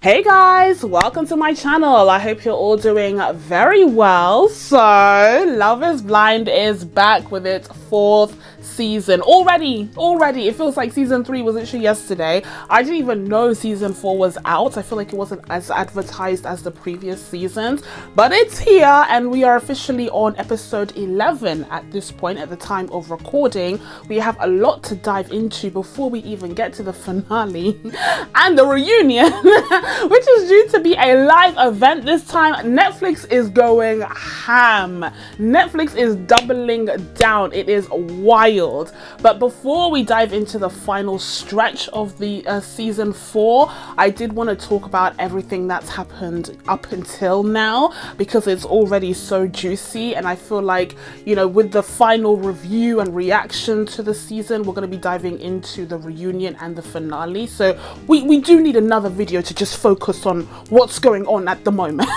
Hey guys, welcome to my channel. I hope you're all doing very well. So, Love is Blind is back with its fourth season. Already, it feels like season 3 was literally yesterday. I didn't even know season 4 was out. I feel like it wasn't as advertised as the previous seasons, but it's here and we are officially on episode 11 at this point at the time of recording. We have a lot to dive into before we even get to the finale and the reunion. Which is due to be a live event this time. Netflix is going ham. Netflix is doubling down. It is wild. But before we dive into the final stretch of the season 4, I did want to talk about everything that's happened up until now because it's already so juicy, and I feel like, you know, with the final review and reaction to the season, we're going to be diving into the reunion and the finale. So we do need another video to just focus on what's going on at the moment.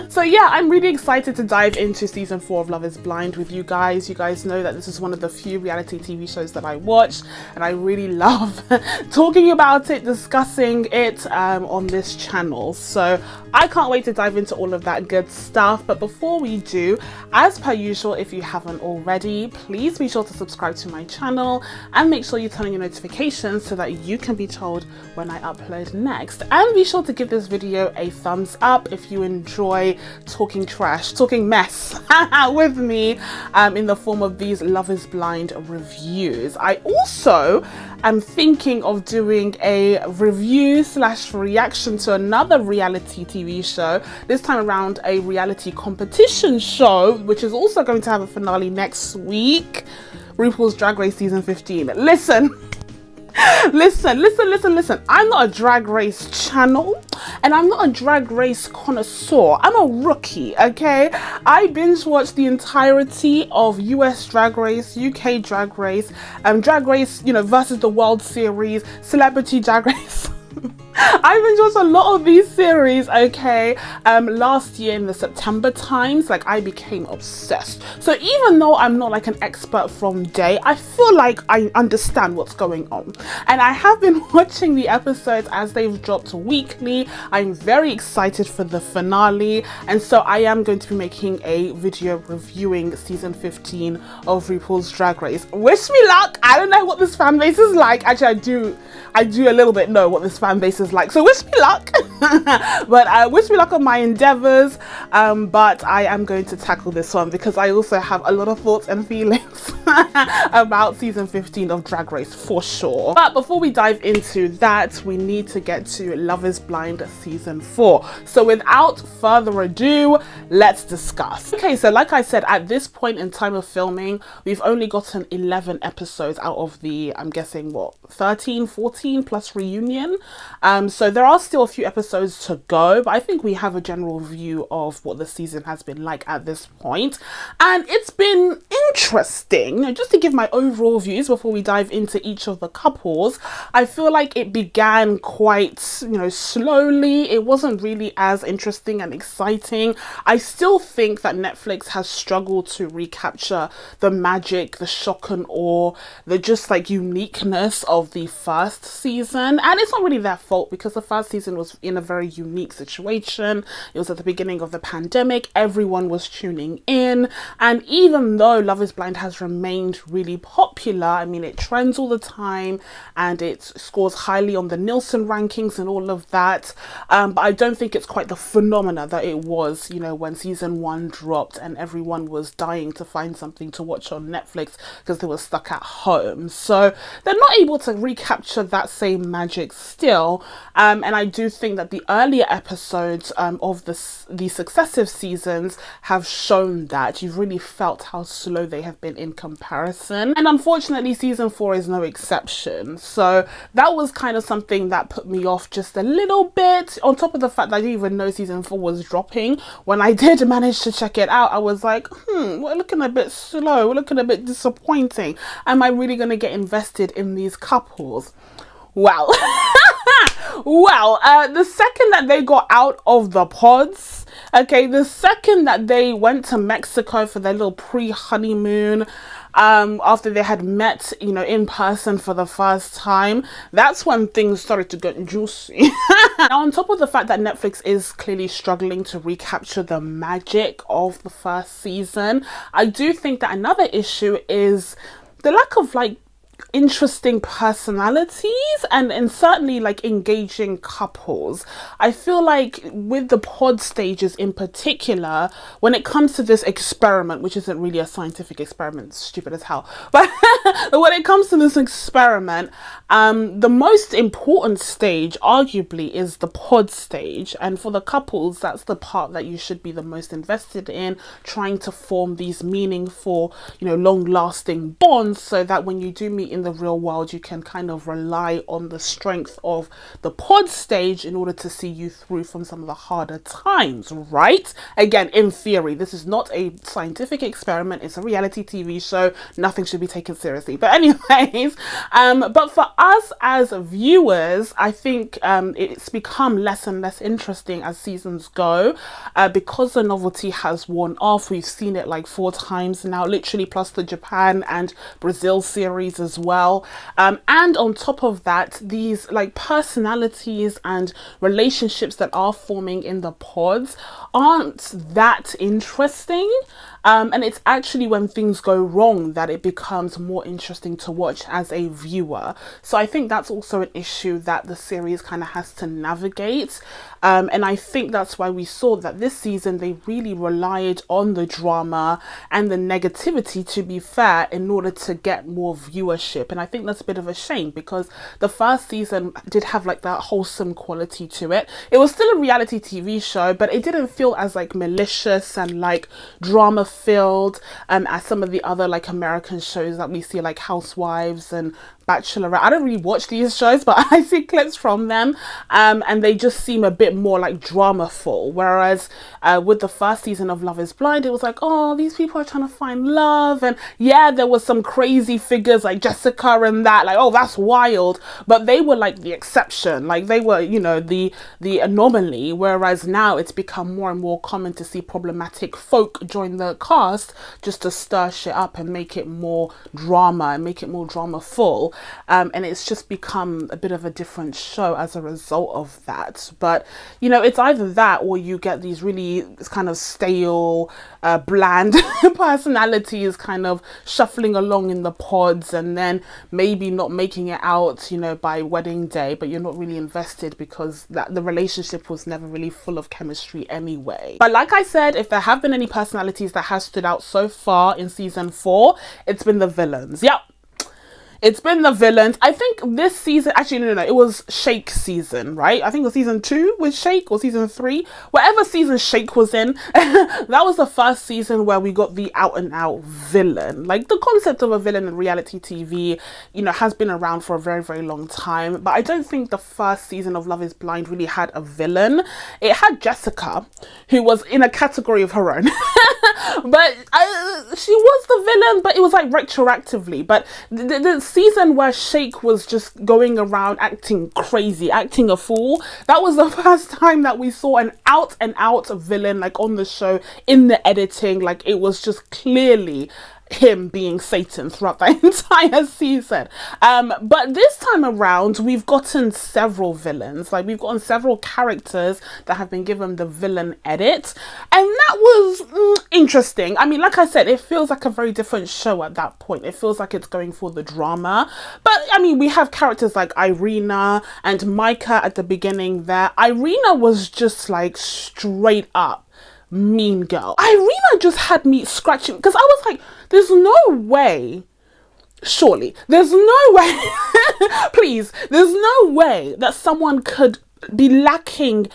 So yeah, I'm really excited to dive into season 4 of Love is Blind with you guys. You guys know that this is one of the few reality TV shows that I watch, and I really love talking about it, discussing it on this channel. So I can't wait to dive into all of that good stuff. But before we do, as per usual, if you haven't already, please be sure to subscribe to my channel and make sure you turn on your notifications so that you can be told when I upload next. And be sure to give this video a thumbs up if you enjoy talking trash, talking mess with me in the form of these Love is Blind reviews. I also am thinking of doing a review / reaction to another reality TV show, this time around a reality competition show, which is also going to have a finale next week. RuPaul's Drag Race season 15. Listen. I'm not a drag race channel and I'm not a drag race connoisseur. I'm a rookie, okay? I binge watched the entirety of US Drag Race, UK Drag Race, Drag Race, you know, versus the World Series, Celebrity Drag Race. I've enjoyed a lot of these series, okay? Last year in the September times, like, I became obsessed. So even though I'm not like an expert from day, I feel like I understand what's going on. And I have been watching the episodes as they've dropped weekly. I'm very excited for the finale. And so I am going to be making a video reviewing season 15 of RuPaul's Drag Race. Wish me luck. I don't know what this fan base is like. Actually, I do a little bit know what this fan base is like, so wish me luck. But I wish me luck on my endeavors, but I am going to tackle this one because I also have a lot of thoughts and feelings about season 15 of Drag Race for sure. But before we dive into that, we need to get to Love is Blind season 4. So without further ado, let's discuss. Okay, so like I said, at this point in time of filming, we've only gotten 11 episodes out of the, I'm guessing, what, 13, 14 plus reunion. So there are still a few episodes to go, but I think we have a general view of what the season has been like at this point. And it's been interesting. Just to give my overall views before we dive into each of the couples, I feel like it began quite, you know, slowly. It wasn't really as interesting and exciting. I still think that Netflix has struggled to recapture the magic, the shock and awe, the just like uniqueness of the first season. And it's not really their fault because the first season was in a very unique situation. It was at the beginning of the pandemic. Everyone was tuning in. And even though Love is Blind has remained really popular, I mean, it trends all the time and it scores highly on the Nielsen rankings and all of that. But I don't think it's quite the phenomena that it was, you know, when season 1 dropped and everyone was dying to find something to watch on Netflix because they were stuck at home. So they're not able to recapture that same magic still. And I do think that the earlier episodes of the successive seasons have shown that. You've really felt how slow they have been in comparison. And unfortunately, season 4 is no exception. So that was kind of something that put me off just a little bit. On top of the fact that I didn't even know season 4 was dropping. When I did manage to check it out, I was like, we're looking a bit slow. We're looking a bit disappointing. Am I really going to get invested in these couples? Well, the second that they got out of the pods, okay, the second that they went to Mexico for their little pre-honeymoon, after they had met, you know, in person for the first time. That's when things started to get juicy. Now, on top of the fact that Netflix is clearly struggling to recapture the magic of the first season, I do think that another issue is the lack of like interesting personalities and certainly like engaging couples. I feel like with the pod stages in particular, when it comes to this experiment, which isn't really a scientific experiment, it's stupid as hell, but when it comes to this experiment, the most important stage arguably is the pod stage, and for the couples, that's the part that you should be the most invested in, trying to form these meaningful, you know, long-lasting bonds, so that when you do meet in the real world, you can kind of rely on the strength of the pod stage in order to see you through from some of the harder times, right? Again, in theory, this is not a scientific experiment, it's a reality TV show, nothing should be taken seriously. But anyways, but for us as viewers, I think it's become less and less interesting as seasons go, because the novelty has worn off. We've seen it like 4 times now, literally, plus the Japan and Brazil series as well. And on top of that, these like personalities and relationships that are forming in the pods aren't that interesting. And it's actually when things go wrong that it becomes more interesting to watch as a viewer. So I think that's also an issue that the series kind of has to navigate. And I think that's why we saw that this season they really relied on the drama and the negativity, to be fair, in order to get more viewership. And I think that's a bit of a shame, because the first season did have like that wholesome quality to it. It was still a reality TV show, but it didn't feel as like malicious and like drama filled as some of the other like American shows that we see, like Housewives and Bachelorette. I don't really watch these shows, but I see clips from them, and they just seem a bit more like drama-full. Whereas with the first season of Love is Blind, it was like, oh, these people are trying to find love, and yeah, there was some crazy figures like Jessica and that, like, oh, that's wild, but they were like the exception, like they were, you know, the anomaly. Whereas now it's become more and more common to see problematic folk join the cast just to stir shit up and make it more drama and make it more drama-full. And it's just become a bit of a different show as a result of that. But, you know, it's either that or you get these really kind of stale, bland personalities kind of shuffling along in the pods and then maybe not making it out, you know, by wedding day, but you're not really invested because the relationship was never really full of chemistry anyway. But like I said, if there have been any personalities that have stood out so far in season 4, it's been the villains. Yep. It's been the villains. I think this season, actually, no, it was Shake season, right? I think it was season 2 with Shake, or season 3. Whatever season Shake was in, that was the first season where we got the out and out villain. Like, the concept of a villain in reality TV, you know, has been around for a very, very long time. But I don't think the first season of Love is Blind really had a villain. It had Jessica, who was in a category of her own. But she was the villain, but it was like retroactively. But the season where Shake was just going around acting crazy, acting a fool, that was the first time that we saw an out and out villain like on the show, in the editing. Like, it was just clearly him being Satan throughout the entire season. But this time around, we've gotten several villains. Like, we've gotten several characters that have been given the villain edit, and that was interesting. I mean, like I said, it feels like a very different show at that point. It feels like it's going for the drama. But I mean, we have characters like Irina and Micah at the beginning there. Irina was just like straight up mean girl. Irina just had me scratching, because I was like, there's no way, surely, there's no way, please, there's no way that someone could be lacking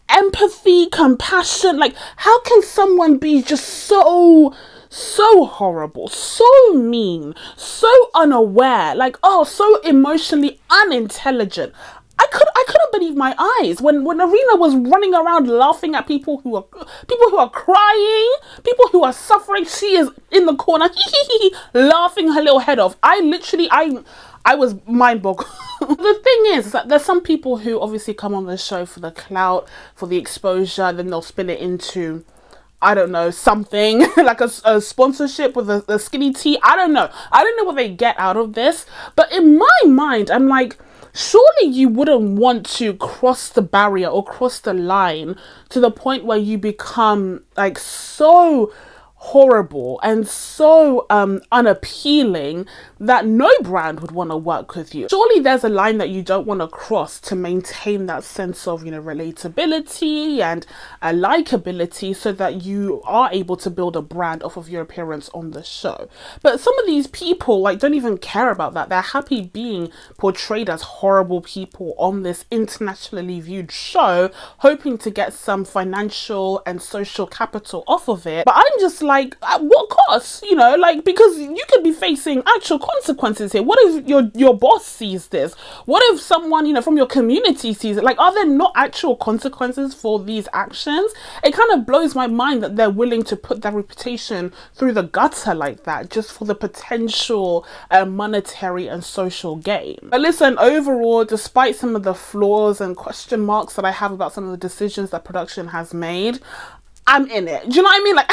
empathy, compassion. Like, how can someone be just so horrible, so mean, so unaware, like, oh, so emotionally unintelligent? I couldn't believe my eyes when Arena was running around laughing at people who are crying, people who are suffering. She is in the corner laughing her little head off. I was mind boggled. The thing is that there's some people who obviously come on the show for the clout, for the exposure, then they'll spin it into, I don't know, something like a sponsorship with a skinny tea. I don't know what they get out of this, but in my mind, I'm like, surely you wouldn't want to cross the barrier or cross the line to the point where you become like so horrible and so unappealing that no brand would want to work with you. Surely there's a line that you don't want to cross to maintain that sense of, you know, relatability and likability, so that you are able to build a brand off of your appearance on the show. But some of these people like don't even care about that. They're happy being portrayed as horrible people on this internationally viewed show, hoping to get some financial and social capital off of it. But I'm just like, at what cost? You know, like, because you could be facing actual consequences here. What if your boss sees this? What if someone, you know, from your community sees it? Like, are there not actual consequences for these actions? It kind of blows my mind that they're willing to put their reputation through the gutter like that, just for the potential monetary and social gain. But listen, overall, despite some of the flaws and question marks that I have about some of the decisions that production has made, I'm in it. Do you know what I mean? Like,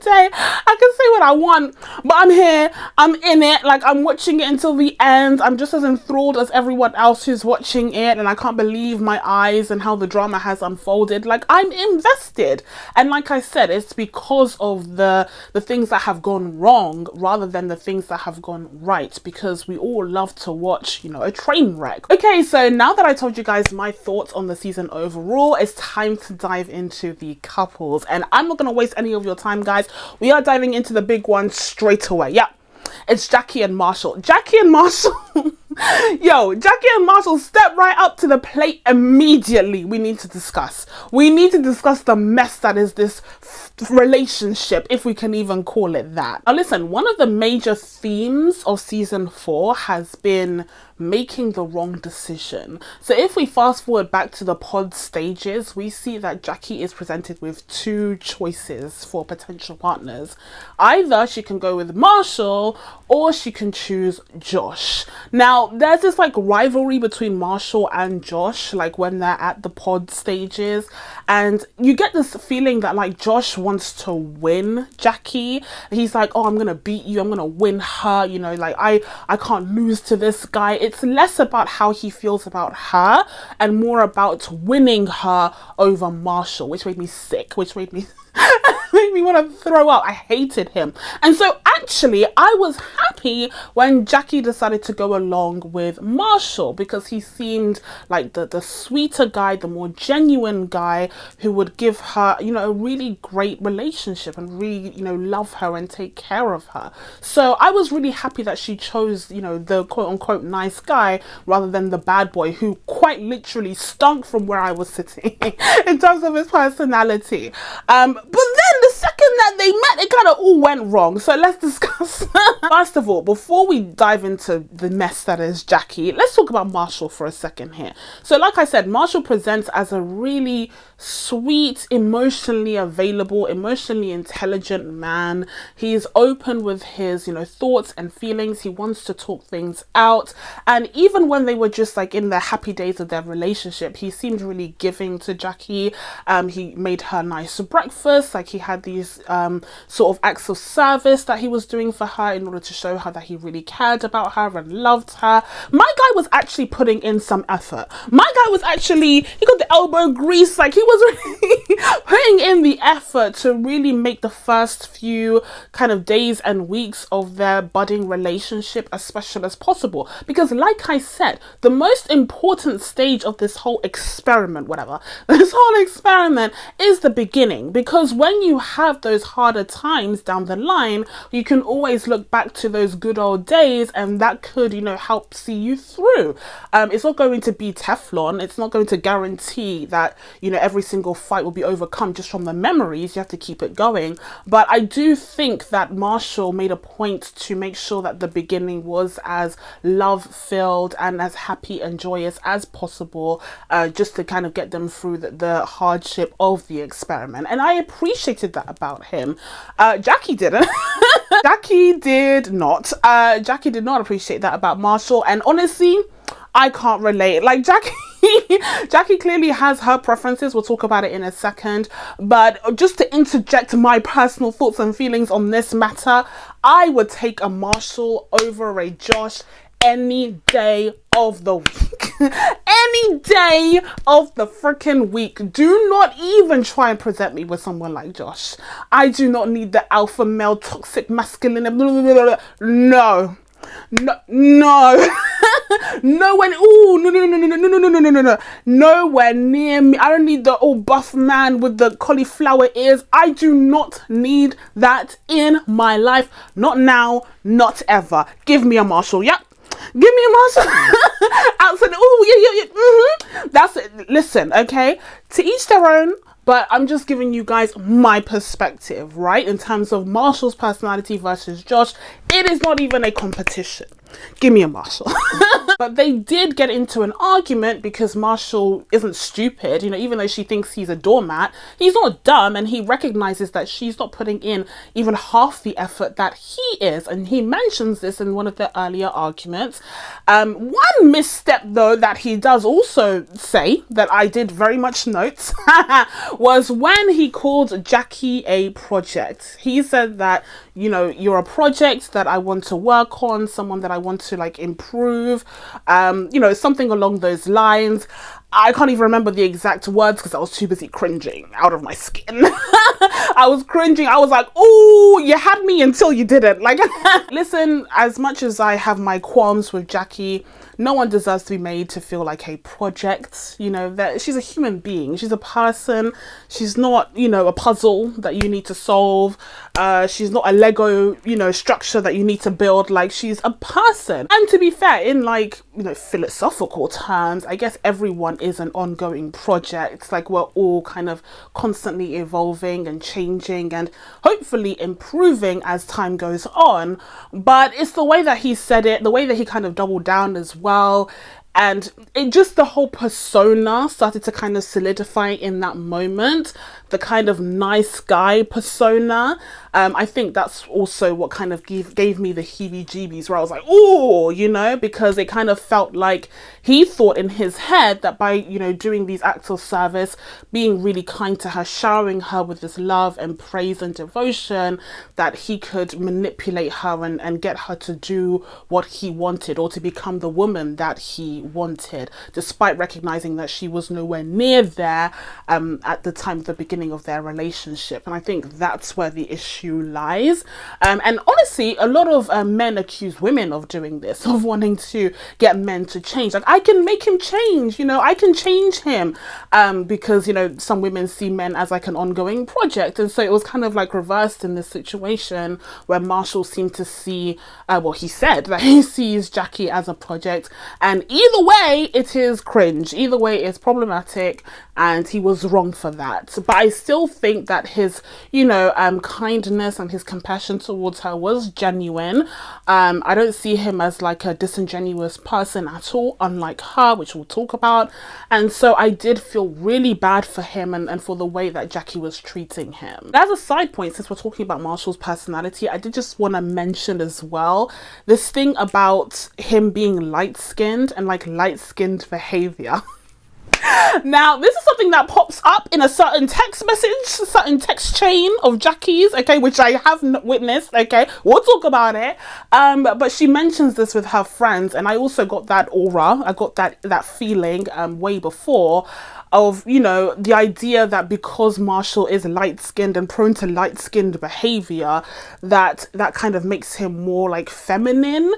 I can say what I want, but I'm here, I'm in it. Like, I'm watching it until the end. I'm just as enthralled as everyone else who's watching it, and I can't believe my eyes and how the drama has unfolded. Like, I'm invested. And like I said, it's because of the things that have gone wrong rather than the things that have gone right, because we all love to watch, you know, a train wreck. Okay, so now that I told you guys my thoughts on the season overall, it's time to dive into the couples, and I'm not going to waste any of your time, guys. We are diving into the big one straight away. Yeah, it's Jackie and Marshall. Jackie and Marshall yo, Jackie and Marshall, step right up to the plate immediately. We need to discuss the mess that is this relationship, if we can even call it that. Now listen, one of the major themes of season 4 has been making the wrong decision. So if we fast forward back to the pod stages, we see that Jackie is presented with two choices for potential partners. Either she can go with Marshall or she can choose Josh. Now there's this like rivalry between Marshall and Josh, like when they're at the pod stages, and you get this feeling that like Josh wants to win Jackie. He's like, oh, I'm gonna beat you, I'm gonna win her, you know, like I can't lose to this guy. It's less about how he feels about her and more about winning her over Marshall, which made me sick, which made me made me want to throw up. I hated him. And so actually I was happy when Jackie decided to go along with Marshall, because he seemed like the sweeter guy, the more genuine guy who would give her, you know, a really great relationship and really, you know, love her and take care of her. So I was really happy that she chose, you know, the quote unquote nice guy rather than the bad boy who quite literally stunk from where I was sitting in terms of his personality. But then the second that they met, it kind of all went wrong. So let's discuss. First of all, before we dive into the mess that is Jackie, let's talk about Marshall for a second here. So like I said, Marshall presents as a really sweet, emotionally available, emotionally intelligent man. He's open with his, you know, thoughts and feelings. He wants to talk things out. And even when they were just like in the happy days of their relationship, he seemed really giving to Jackie. He made her nice breakfast. Like he had these sort of acts of service that he was doing for her in order to show her that he really cared about her and loved her. My guy was actually putting in some effort. My guy was actually, he got the elbow grease, like he was really putting in the effort to really make the first few kind of days and weeks of their budding relationship as special as possible. Because like I said, the most important stage of this whole experiment, this whole experiment is the beginning. Because when you have those harder times down the line, you can always look back to those good old days, and that could, you know, help see you through. It's not going to be Teflon. It's not going to guarantee that, you know, every single fight will be overcome just from the memories. You have to keep it going. But I do think that Marshall made a point to make sure that the beginning was as love-filled and as happy and joyous as possible, just to kind of get them through the hardship of the experiment. And I appreciated that about him. Jackie didn't. Jackie did not. Jackie did not appreciate that about Marshall. And honestly, I can't relate. Like Jackie Jackie clearly has her preferences. We'll talk about it in a second. But just to interject my personal thoughts and feelings on this matter, I would take a Marshall over a Josh any day of the week. Any day of the freaking week. Do not even try and present me with someone like Josh. I do not need the alpha male toxic masculine. No. No, no, nowhere near me. I don't need the old buff man with the cauliflower ears. I do not need that in my life. Not now, not ever. Give me a Marshall. Yep. Give me a Marshall. Outside. Oh, yeah. That's it. Listen, okay. To each their own. But I'm just giving you guys my perspective, right? In terms of Marshall's personality versus Josh, it is not even a competition. Give me a Marshall. But they did get into an argument because Marshall isn't stupid. You know, even though she thinks he's a doormat, he's not dumb, and he recognizes that she's not putting in even half the effort that he is. And he mentions this in one of the earlier arguments. One misstep, though, that he does also say that I did very much note was when he called Jackie a project. He said that, you know, you're a project that I want to work on, someone that I want to like improve, you know, something along those lines. I can't even remember the exact words because I was too busy cringing out of my skin. I was cringing. I was like, oh, you had me until you didn't. Like, listen, as much as I have my qualms with Jackie, no one deserves to be made to feel like a project. You know, that she's a human being. She's a person. She's not, you know, a puzzle that you need to solve. She's not a Lego, you know, structure that you need to build. Like, she's a person. And to be fair, in like, you know, philosophical terms, I guess everyone is an ongoing project. Like, we're all kind of constantly evolving and changing and hopefully improving as time goes on. But it's the way that he said it, the way that he kind of doubled down as well. And it just, the whole persona started to kind of solidify in that moment, the kind of nice guy persona. I think that's also what kind of gave me the heebie-jeebies, where I was like, oh, you know, because it kind of felt like he thought in his head that by, you know, doing these acts of service, being really kind to her, showering her with this love and praise and devotion, that he could manipulate her and get her to do what he wanted, or to become the woman that he wanted, despite recognizing that she was nowhere near there at the time of the beginning of their relationship. And I think that's where the issue lies. And honestly, a lot of men accuse women of doing this, of wanting to get men to change. Like, I can make him change, you know, I can change him, because, you know, some women see men as like an ongoing project. And so it was kind of like reversed in this situation where Marshall seemed to see, well, he said that he sees Jackie as a project, and either way it is cringe, either way it's problematic, and he was wrong for that. But I still think that his, you know, kindness and his compassion towards her was genuine. I don't see him as like a disingenuous person at all, unlike her, which we'll talk about. And so I did feel really bad for him and for the way that Jackie was treating him. As a side point, since we're talking about Marshall's personality, I did just want to mention as well this thing about him being light-skinned and like light-skinned behavior. Now, this is something that pops up in a certain text message, certain text chain of Jackie's, okay, which I have witnessed, okay, we'll talk about it. But she mentions this with her friends, and I also got that aura, I got that feeling way before, of, you know, the idea that because Marshall is light-skinned and prone to light-skinned behavior, that kind of makes him more like feminine.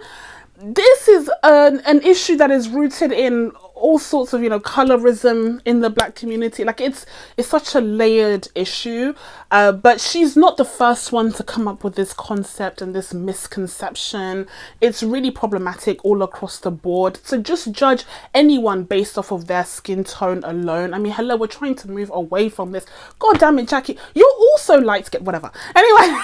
This is an issue that is rooted in all sorts of, you know, colorism in the Black community. Like, it's such a layered issue, but she's not the first one to come up with this concept and this misconception. It's really problematic all across the board. So just judge anyone based off of their skin tone alone. I mean, hello, we're trying to move away from this. God damn it, Jackie, you're also light skin, whatever. Anyway,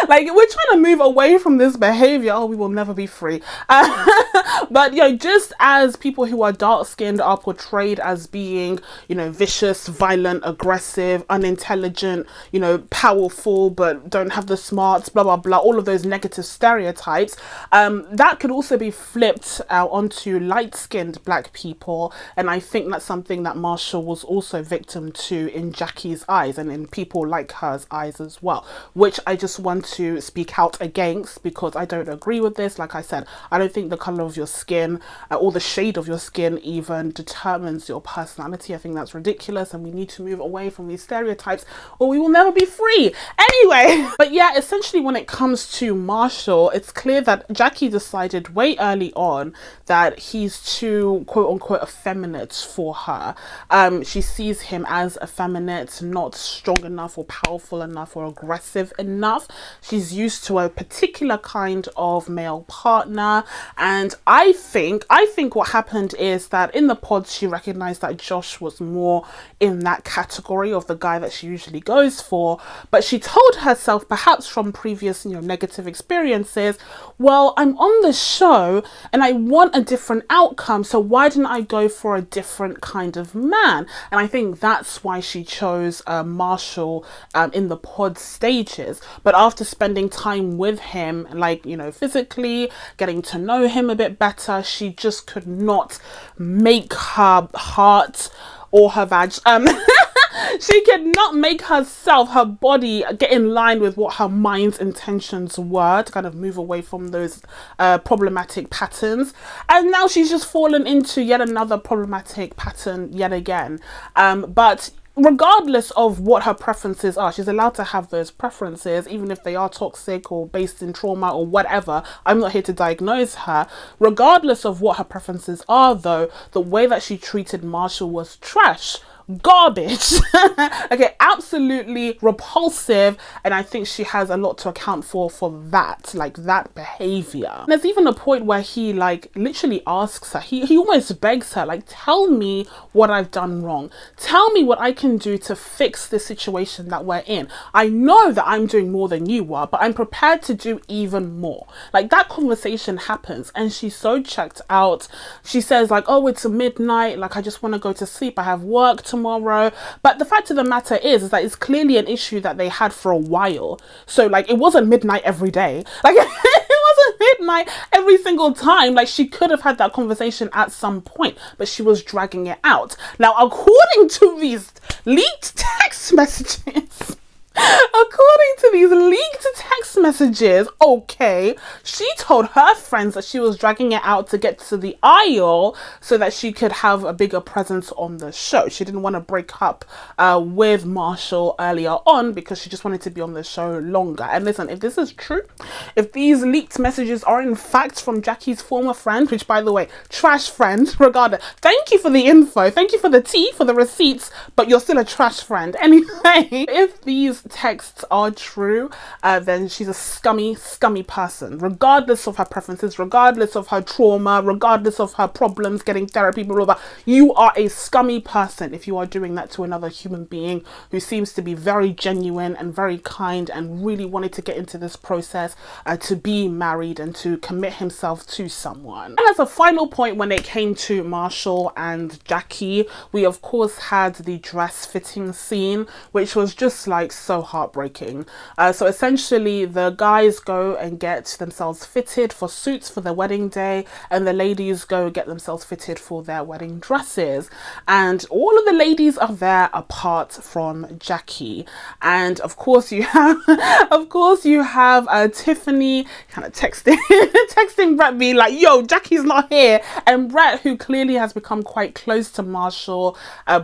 Like, we're trying to move away from this behavior. Oh, we will never be free. But, you know, just as people who are dark-skinned are portrayed as being, you know, vicious, violent, aggressive, unintelligent, you know, powerful, but don't have the smarts, blah, blah, blah, all of those negative stereotypes, that could also be flipped onto light-skinned black people. And I think that's something that Marshall was also victim to in Jackie's eyes and in people like her's eyes as well, which I just want to speak out against because I don't agree with this. Like I said, I don't think the color of your skin or the shade of your skin even determines your personality. I think that's ridiculous, and we need to move away from these stereotypes or we will never be free. Anyway, but yeah, essentially when it comes to Marshall, it's clear that Jackie decided way early on that he's too quote unquote effeminate for her. She sees him as effeminate, not strong enough or powerful enough or aggressive enough. She's used to a particular kind of male partner, and I think what happened is that in the pods she recognized that Josh was more in that category of the guy that she usually goes for, but she told herself, perhaps from previous, you know, negative experiences, well, I'm on the show and I want a different outcome, so why didn't I go for a different kind of man? And I think that's why she chose Marshall in the pod stages. But after spending time with him, like, you know, physically getting to know him a bit better, she just could not make her heart or her vag she could not make herself, her body, get in line with what her mind's intentions were to kind of move away from those problematic patterns. And now she's just fallen into yet another problematic pattern yet again. But regardless of what her preferences are, she's allowed to have those preferences, even if they are toxic or based in trauma or whatever. I'm not here to diagnose her. Regardless of what her preferences are, though, the way that she treated Marshall was trash. Garbage. Okay, absolutely repulsive, and I think she has a lot to account for that, like that behavior. And there's even a point where he like literally asks her, he almost begs her, like, tell me what I've done wrong, tell me what I can do to fix the situation that we're in. I know that I'm doing more than you are, but I'm prepared to do even more. Like, that conversation happens and she's so checked out. She says like, oh, it's midnight, like I just want to go to sleep, I have work tomorrow. But the fact of the matter is that it's clearly an issue that they had for a while. So like, it wasn't midnight every day. Like it wasn't midnight every single time. Like, she could have had that conversation at some point, but she was dragging it out. Now, according to these leaked text messages, okay, she told her friends that she was dragging it out to get to the aisle so that she could have a bigger presence on the show. She didn't want to break up with Marshall earlier on because she just wanted to be on the show longer. And listen, if this is true, if these leaked messages are in fact from Jackie's former friend, which, by the way, trash friend, regardless, thank you for the info, thank you for the tea, for the receipts, but you're still a trash friend. Anyway, if these texts are true, then she's a scummy person, regardless of her preferences, regardless of her trauma, regardless of her problems getting therapy, blah, blah, blah. You are a scummy person if you are doing that to another human being who seems to be very genuine and very kind and really wanted to get into this process to be married and to commit himself to someone. And as a final point, when it came to Marshall and Jackie, we of course had the dress fitting scene, which was just like so heartbreaking. So essentially the guys go and get themselves fitted for suits for their wedding day, and the ladies go get themselves fitted for their wedding dresses, and all of the ladies are there apart from Jackie. And of course you have Tiffany kind of texting Brett, being like, yo, Jackie's not here. And Brett, who clearly has become quite close to Marshall,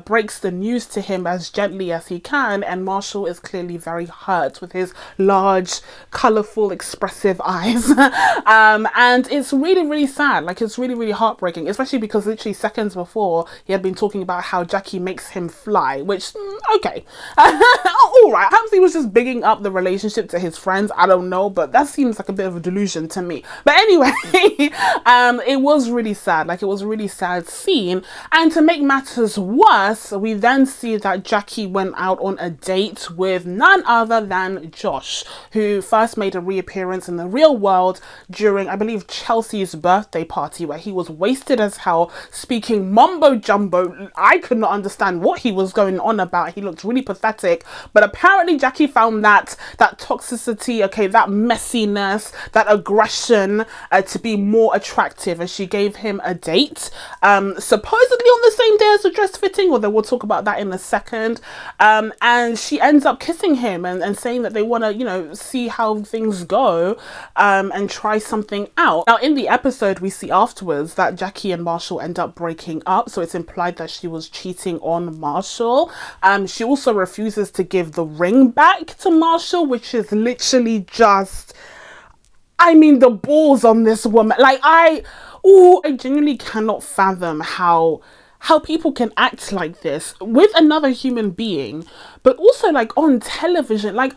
breaks the news to him as gently as he can, and Marshall is clearly very hurt with his large, colourful, expressive eyes. And it's really, really sad. Like, it's really, really heartbreaking, especially because literally seconds before he had been talking about how Jackie makes him fly, which, okay. All right, perhaps he was just bigging up the relationship to his friends, I don't know, but that seems like a bit of a delusion to me. But anyway, it was really sad. Like, it was a really sad scene. And to make matters worse, we then see that Jackie went out on a date with none other than Josh, who first made a reappearance in the real world during, I believe, Chelsea's birthday party, where he was wasted as hell, speaking mumbo jumbo. I could not understand what he was going on about. He looked really pathetic, but apparently Jackie found that toxicity, okay, that messiness, that aggression to be more attractive, and she gave him a date, supposedly on the same day as the dress fitting, although we'll talk about that in a second. And she ends up kissing him and saying that they want to, you know, see how things go, and try something out. Now, in the episode, we see afterwards that Jackie and Marshall end up breaking up, so it's implied that she was cheating on Marshall. She also refuses to give the ring back to Marshall, which is literally just, I mean, the balls on this woman. Like, I genuinely cannot fathom how people can act like this with another human being, but also like on television. Like,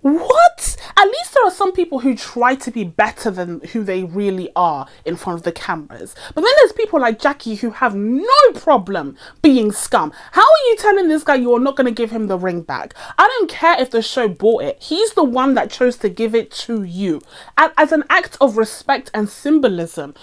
what? At least there are some people who try to be better than who they really are in front of the cameras. But then there's people like Jackie who have no problem being scum. How are you telling this guy you're not going to give him the ring back? I don't care if the show bought it. He's the one that chose to give it to you. As an act of respect and symbolism,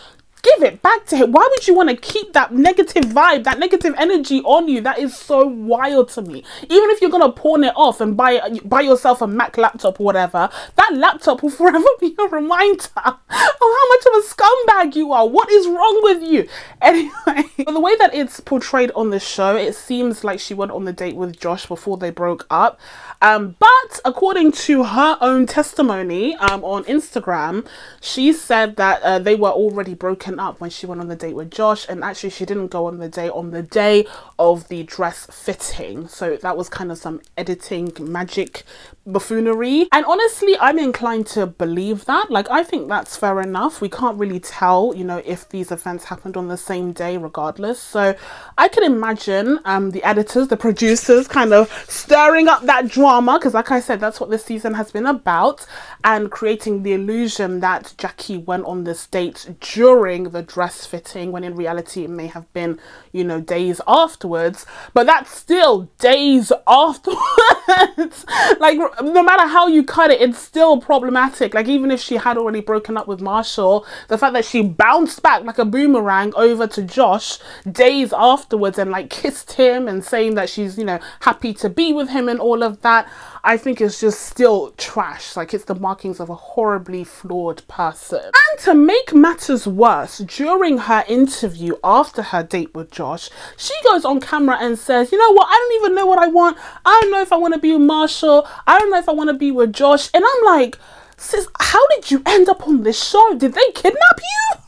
give it back to him. Why would you want to keep that negative vibe, that negative energy on you? That is so wild to me. Even if you're going to pawn it off and buy yourself a Mac laptop or whatever, that laptop will forever be a reminder of how much of a scumbag you are. What is wrong with you? Anyway, the way that it's portrayed on the show, it seems like she went on the date with Josh before they broke up. But according to her own testimony on Instagram, she said that they were already broken up when she went on the date with Josh, and actually she didn't go on the day of the dress fitting. So that was kind of some editing magic buffoonery, and honestly I'm inclined to believe that. Like, I think that's fair enough. We can't really tell, you know, if these events happened on the same day regardless. So I can imagine the editors, the producers kind of stirring up that drama, because like I said, that's what this season has been about, and creating the illusion that Jackie went on this date during the dress fitting, when in reality it may have been, you know, days afterwards. But that's still days afterwards. Like, no matter how you cut it, it's still problematic. Like, even if she had already broken up with Marshall, the fact that she bounced back like a boomerang over to Josh days afterwards and like kissed him and saying that she's, you know, happy to be with him and all of that, I think it's just still trash. Like, it's the markings of a horribly flawed person. And to make matters worse, during her interview after her date with Josh, she goes on camera and says, you know what, I don't even know what I want. I don't know if I want to be with Marshall. I don't know if I want to be with Josh. And I'm like, sis, how did you end up on this show? Did they kidnap you?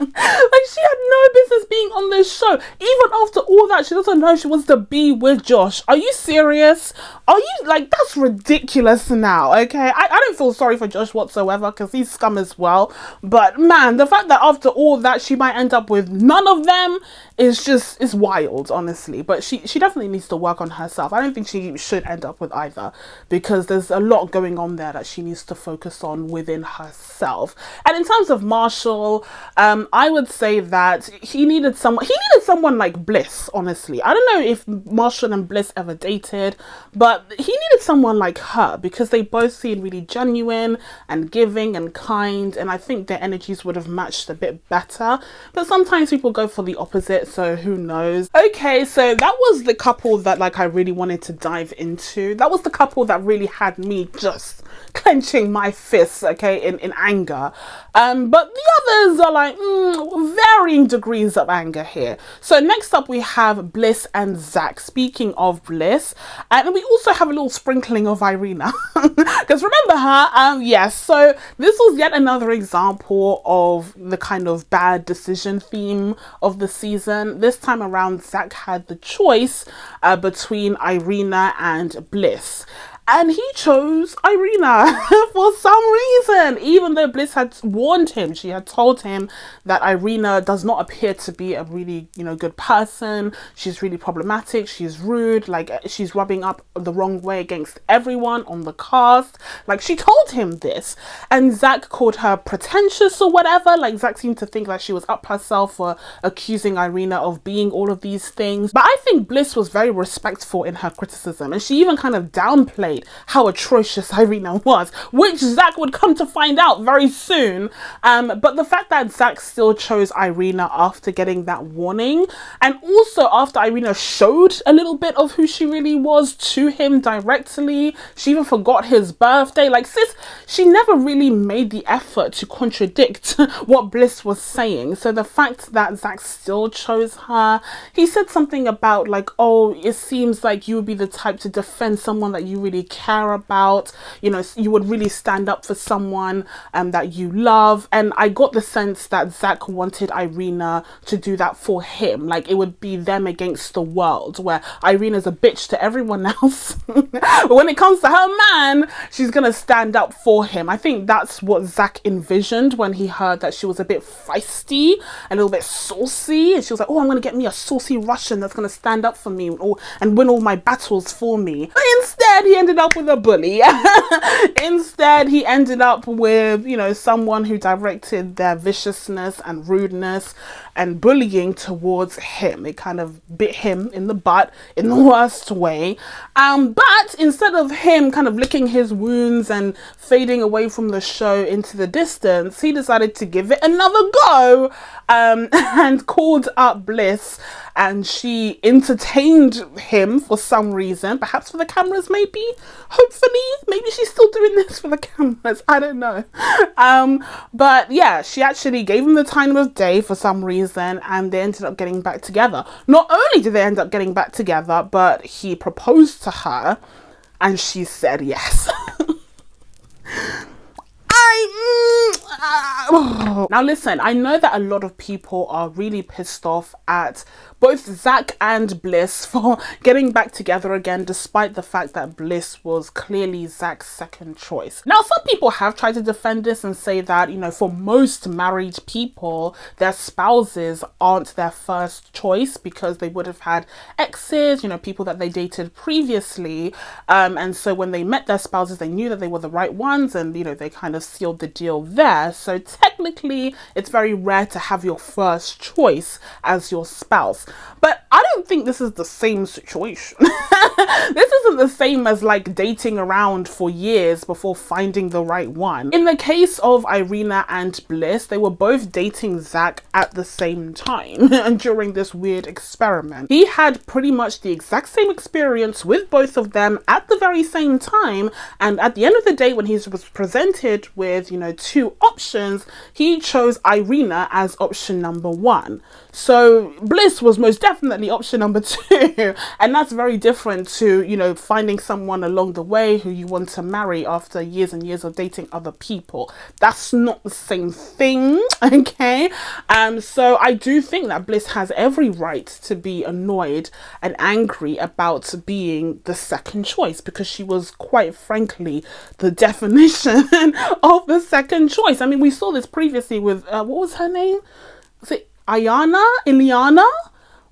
Like, she had no business being on this show. Even after all that, she doesn't know she wants to be with Josh. Are you serious? Are you, like, that's ridiculous now, okay? I don't feel sorry for Josh whatsoever, because he's scum as well. But man, the fact that after all that she might end up with none of them is just, it's wild, honestly. But she definitely needs to work on herself. I don't think she should end up with either, because there's a lot going on there that she needs to focus on within herself. And in terms of Marshall, I would say that he needed someone like Bliss, honestly. I don't know if Marshall and Bliss ever dated, but he needed someone like her, because they both seem really genuine and giving and kind, and I think their energies would have matched a bit better. But sometimes people go for the opposite, so who knows. Okay, so that was the couple that, like, I really wanted to dive into. That was the couple that really had me just clenching my fists, okay, in anger. But the others are like varying degrees of anger here. So next up we have Bliss and Zack. Speaking of Bliss, and we also have a little sprinkling of Irina, because remember her. Yes, so this was yet another example of the kind of bad decision theme of the season. This time around, Zack had the choice between Irina and Bliss. And he chose Irina for some reason, even though Bliss had warned him. She had told him that Irina does not appear to be a really, you know, good person. She's really problematic. She's rude. Like, she's rubbing up the wrong way against everyone on the cast. Like, she told him this. And Zack called her pretentious or whatever. Like, Zack seemed to think that she was up herself for accusing Irina of being all of these things. But I think Bliss was very respectful in her criticism. And she even kind of downplayed demonstrate how atrocious Irina was, which Zack would come to find out very soon. But the fact that Zack still chose Irina after getting that warning, and also after Irina showed a little bit of who she really was to him directly, she even forgot his birthday. Like, sis, she never really made the effort to contradict what Bliss was saying. So the fact that Zack still chose her, he said something about like, oh, it seems like you would be the type to defend someone that you really care about. You know, you would really stand up for someone that you love. And I got the sense that Zack wanted Irina to do that for him. Like, it would be them against the world, where Irina's a bitch to everyone else. But when it comes to her man, she's gonna stand up for him. I think that's what Zack envisioned when he heard that she was a bit feisty, a little bit saucy, and she was like, oh, I'm gonna get me a saucy Russian that's gonna stand up for me and win all my battles for me. But instead, he ended up with a bully. Instead, he ended up with, you know, someone who directed their viciousness and rudeness and bullying towards him. It kind of bit him in the butt in the worst way. But instead of him kind of licking his wounds and fading away from the show into the distance, he decided to give it another go, and called up Bliss, and she entertained him for some reason, perhaps for the cameras, maybe, hopefully, maybe she's still doing this for the cameras, I don't know. But yeah, she actually gave him the time of day for some reason, and they ended up getting back together. Not only did they end up getting back together, but he proposed to her and she said yes. Now listen, I know that a lot of people are really pissed off at both Zack and Bliss for getting back together again, despite the fact that Bliss was clearly Zack's second choice. Now, some people have tried to defend this and say that, you know, for most married people, their spouses aren't their first choice because they would have had exes, you know, people that they dated previously. And so when they met their spouses, they knew that they were the right ones, and, you know, they kind of sealed the deal there. So technically, it's very rare to have your first choice as your spouse. But I don't think this is the same situation. This isn't the same as like dating around for years before finding the right one. In the case of Irina and Bliss, they were both dating Zack at the same time and during this weird experiment. He had pretty much the exact same experience with both of them at the very same time, and at the end of the day, when he was presented with, you know, two options, he chose Irina as option number one. So Bliss was most definitely option number two, and that's very different to, you know, finding someone along the way who you want to marry after years and years of dating other people. That's not the same thing, okay? So I do think that Bliss has every right to be annoyed and angry about being the second choice, because she was quite frankly the definition of the second choice. I mean, we saw this previously with what was her name? Was it Ileana?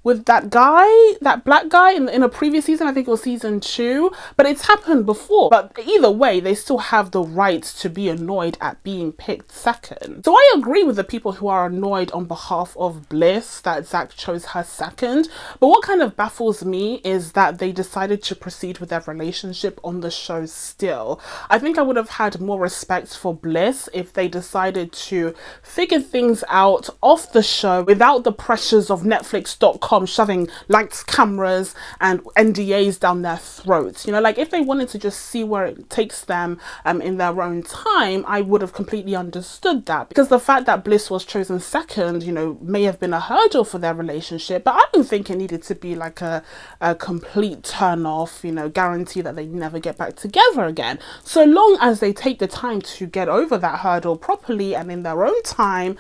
With that guy, that black guy in a previous season, I think it was season 2, but it's happened before. But either way, they still have the right to be annoyed at being picked second. So I agree with the people who are annoyed on behalf of Bliss that Zack chose her second. But what kind of baffles me is that they decided to proceed with their relationship on the show still. I think I would have had more respect for Bliss if they decided to figure things out off the show without the pressures of Netflix.com shoving lights, cameras and NDAs down their throats. You know, like if they wanted to just see where it takes them in their own time, I would have completely understood that, because the fact that Bliss was chosen second, you know, may have been a hurdle for their relationship, but I don't think it needed to be like a complete turn off, you know, guarantee that they never get back together again. So long as they take the time to get over that hurdle properly and in their own time,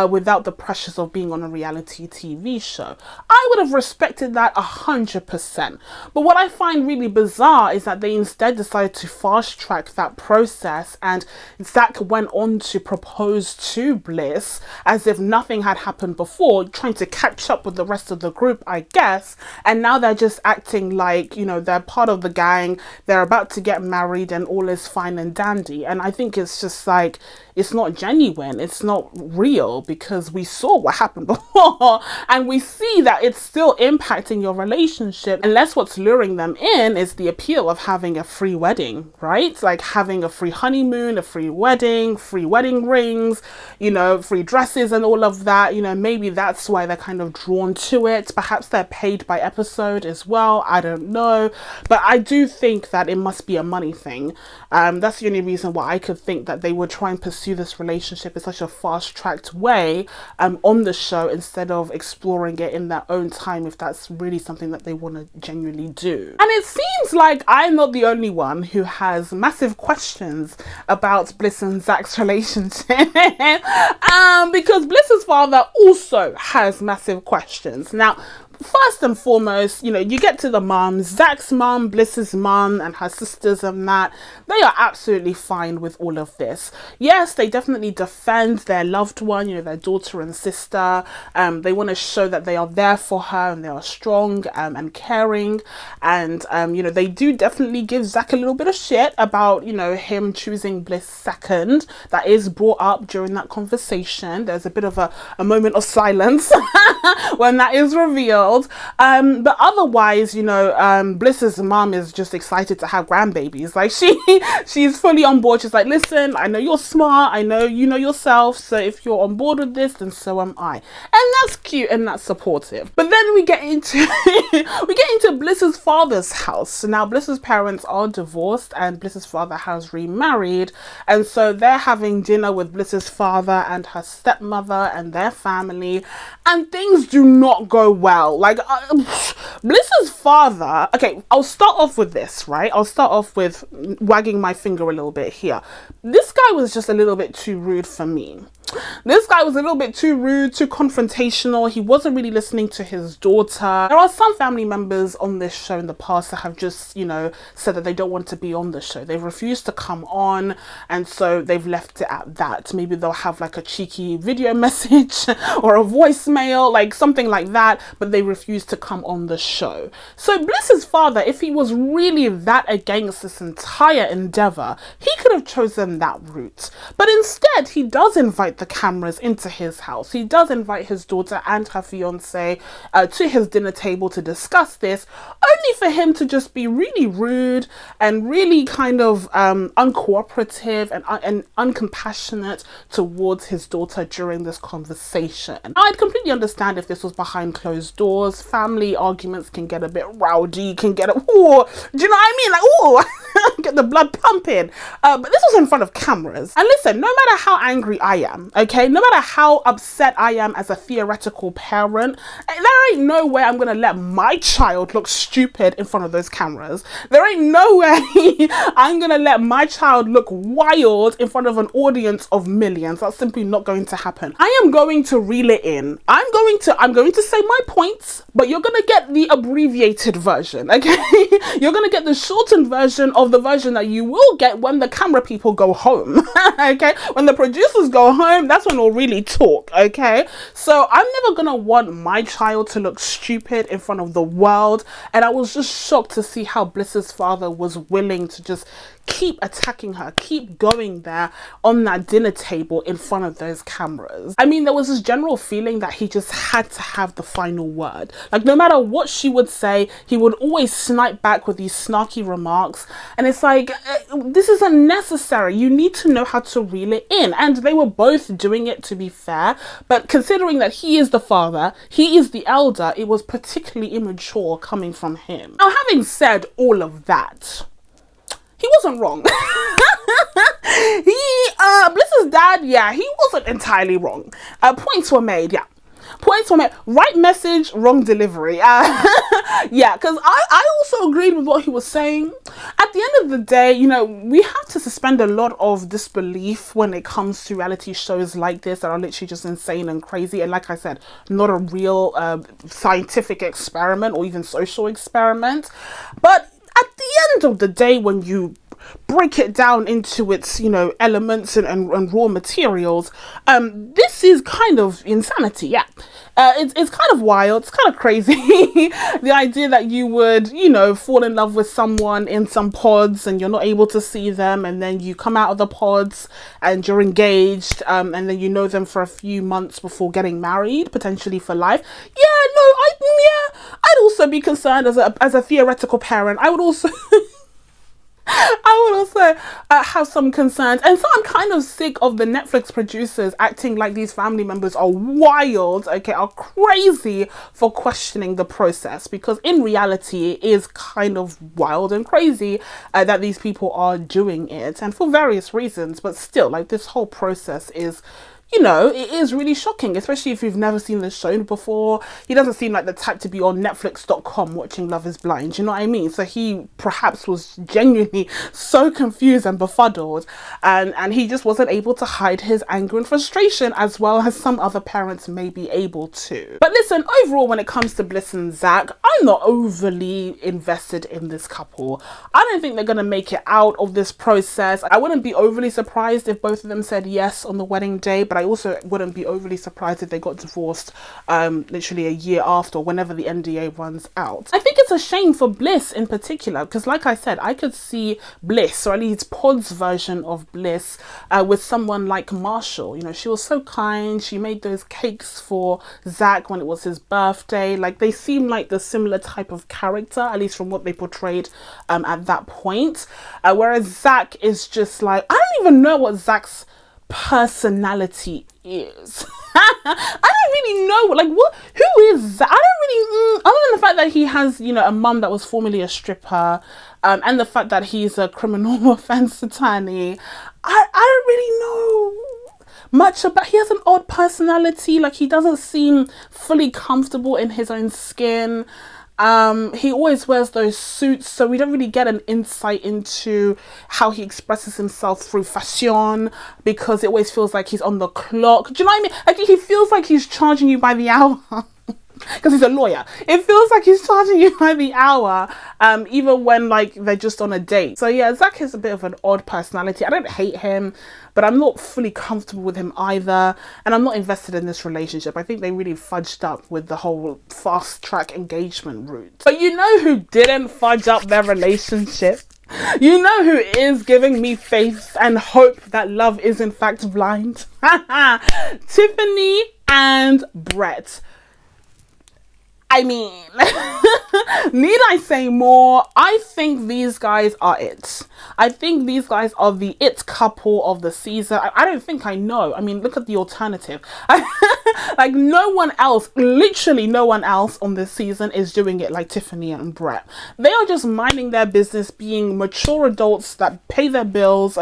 without the pressures of being on a reality TV show, I would have respected that 100%. But what I find really bizarre is that they instead decided to fast track that process, and Zack went on to propose to Bliss as if nothing had happened before, trying to catch up with the rest of the group, I guess. And now they're just acting like, you know, they're part of the gang, they're about to get married and all is fine and dandy. And I think it's just like, it's not genuine, it's not real, because we saw what happened before and we see that it's still impacting your relationship, unless what's luring them in is the appeal of having a free wedding, right? Like having a free honeymoon, a free wedding rings, you know, free dresses and all of that. You know, maybe that's why they're kind of drawn to it. Perhaps they're paid by episode as well. I don't know. But I do think that it must be a money thing. That's the only reason why I could think that they would try and pursue this relationship in such a fast-tracked way on the show, instead of exploring it in their own time, if that's really something that they want to genuinely do. And it seems like I'm not the only one who has massive questions about Bliss and Zack's relationship. Because Bliss's father also has massive questions. Now, first and foremost, you know, you get to the mums, Zack's mum, Bliss's mum, and her sisters and that. They are absolutely fine with all of this. Yes, they definitely defend their loved one, you know, their daughter and sister. They want to show that they are there for her and they are strong and caring. And, you know, they do definitely give Zack a little bit of shit about, you know, him choosing Bliss second. That is brought up during that conversation. There's a bit of a moment of silence when that is revealed. But otherwise, you know, Bliss's mom is just excited to have grandbabies. Like she's fully on board. She's like, listen, I know you're smart. I know you know yourself. So if you're on board with this, then so am I. And that's cute and that's supportive. But then we get into Bliss's father's house. So now Bliss's parents are divorced and Bliss's father has remarried. And so they're having dinner with Bliss's father and her stepmother and their family. And things do not go well. Like, Bliss's father, okay, I'll start off with this, right? I'll start off with wagging my finger a little bit here. This guy was just a little bit too rude for me. This guy was a little bit too rude, too confrontational. He wasn't really listening to his daughter. There are some family members on this show in the past that have just, you know, said that they don't want to be on the show. They've refused to come on, and so they've left it at that. Maybe they'll have like a cheeky video message or a voicemail, like something like that, but they refuse to come on the show. So Bliss's father, if he was really that against this entire endeavor, he could have chosen that route. But instead, he does invite the cameras into his house. He does invite his daughter and her fiance to his dinner table to discuss this, only for him to just be really rude and really kind of uncooperative and uncompassionate towards his daughter during this conversation. I'd completely understand if this was behind closed doors. Family arguments can get a bit rowdy, can get a, ooh, do you know what I mean? Like, ooh, get the blood pumping. But this was in front of cameras. And listen, no matter how angry I am, okay, no matter how upset I am as a theoretical parent, there ain't no way I'm gonna let my child look stupid in front of those cameras. There ain't no way I'm gonna let my child look wild in front of an audience of millions. That's simply not going to happen. I am going to reel it in. I'm going to say my points, but you're gonna get the abbreviated version, okay? You're gonna get the shortened version of the version that you will get when the camera people go home, okay? When the producers go home, that's when we'll really talk, okay? So I'm never gonna want my child to look stupid in front of the world, and I was just shocked to see how Bliss's father was willing to just keep attacking her, keep going there on that dinner table in front of those cameras. I mean, there was this general feeling that he just had to have the final word. Like, no matter what she would say, he would always snipe back with these snarky remarks. And it's like, this is unnecessary. You need to know how to reel it in. And they were both doing it, to be fair. But considering that he is the father, he is the elder, it was particularly immature coming from him. Now, having said all of that, he wasn't wrong. Bliss's dad, yeah, he wasn't entirely wrong. Points were made, yeah. Points were made. Right message, wrong delivery. Yeah, because I also agreed with what he was saying. At the end of the day, you know, we have to suspend a lot of disbelief when it comes to reality shows like this that are literally just insane and crazy. And like I said, not a real scientific experiment or even social experiment. But at the end of the day, when you break it down into its, elements and raw materials, this is kind of insanity. Yeah. It's kind of wild. It's kind of crazy. The idea that you would, fall in love with someone in some pods and you're not able to see them, and then you come out of the pods and you're engaged, and then you know them for a few months before getting married, potentially for life. Yeah, no, I'd also be concerned as a theoretical parent. I would also have some concerns. And so I'm kind of sick of the Netflix producers acting like these family members are wild, are crazy for questioning the process, because in reality it is kind of wild and crazy that these people are doing it, and for various reasons. But still, like, this whole process is, it is really shocking, especially if you've never seen this show before. He doesn't seem like the type to be on Netflix.com watching Love is Blind, you know what I mean? So he perhaps was genuinely so confused and befuddled, and he just wasn't able to hide his anger and frustration as well as some other parents may be able to. But listen, overall, when it comes to Bliss and Zack, I'm not overly invested in this couple. I don't think they're going to make it out of this process. I wouldn't be overly surprised if both of them said yes on the wedding day, but I also wouldn't be overly surprised if they got divorced literally a year after, whenever the NDA runs out. I think it's a shame for Bliss in particular, because like I said, I could see Bliss, or at least Pod's version of Bliss, with someone like Marshall. She was so kind. She made those cakes for Zack when it was his birthday. Like, they seem like the similar type of character, at least from what they portrayed at that point. Whereas Zack is just like, I don't even know what Zack's personality is. I don't really know, like, who is that? I don't really, other than the fact that he has, a mum that was formerly a stripper, and the fact that he's a criminal offense attorney, I don't really know much about. He has an odd personality. Like, he doesn't seem fully comfortable in his own skin. He always wears those suits, so we don't really get an insight into how he expresses himself through fashion, because it always feels like he's on the clock. Do you know what I mean? Like, he feels like he's charging you by the hour. Because he's a lawyer. It feels like he's charging you by the hour, even when, like, they're just on a date. So yeah, Zack has a bit of an odd personality. I don't hate him, but I'm not fully comfortable with him either, and I'm not invested in this relationship. I think they really fudged up with the whole fast track engagement route. But you know who didn't fudge up their relationship? You know who is giving me faith and hope that love is in fact blind? Tiffany and Brett. I mean, need I say more? I think these guys are it. I think these guys are the it couple of the season. I don't think I know. I mean, look at the alternative. Like, no one else, literally no one else on this season is doing it like Tiffany and Brett. They are just minding their business, being mature adults that pay their bills,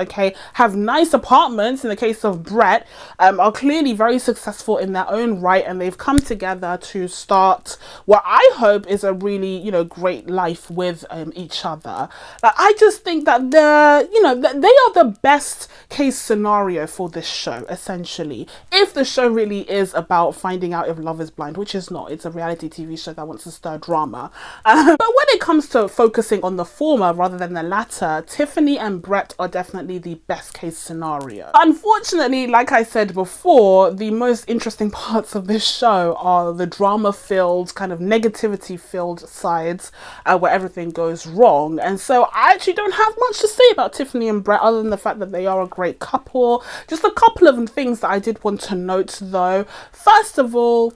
have nice apartments. In the case of Brett, are clearly very successful in their own right, and they've come together to start what I hope is a really, great life with each other. I just think that they are the best case scenario for this show, essentially. If the show really is about finding out if love is blind, which is not. It's a reality TV show that wants to stir drama. But when it comes to focusing on the former rather than the latter, Tiffany and Brett are definitely the best case scenario. Unfortunately, like I said before, the most interesting parts of this show are the drama-filled, kind of negativity-filled sides where everything goes wrong. And so I actually don't have much to say about Tiffany and Brett, other than the fact that they are a great couple. Just a couple of things that I did want to note, though. First of all,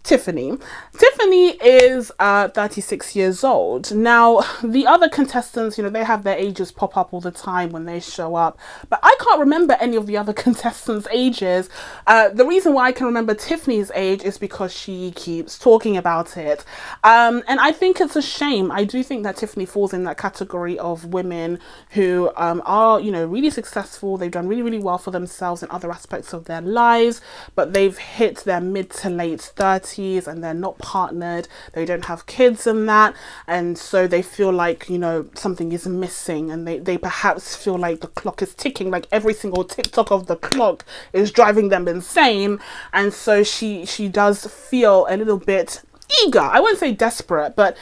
Tiffany. Tiffany is 36 years old. Now, the other contestants, they have their ages pop up all the time when they show up, but I can't remember any of the other contestants' ages. The reason why I can remember Tiffany's age is because she keeps talking about it. And I think it's a shame. I do think that Tiffany falls in that category of women who are, really successful. They've done really, really well for themselves in other aspects of their lives, but they've hit their mid to late 30s and they're not partnered, they don't have kids and that, and so they feel like something is missing, and they perhaps feel like the clock is ticking, like every single tick-tock of the clock is driving them insane. And so she does feel a little bit eager, I wouldn't say desperate, but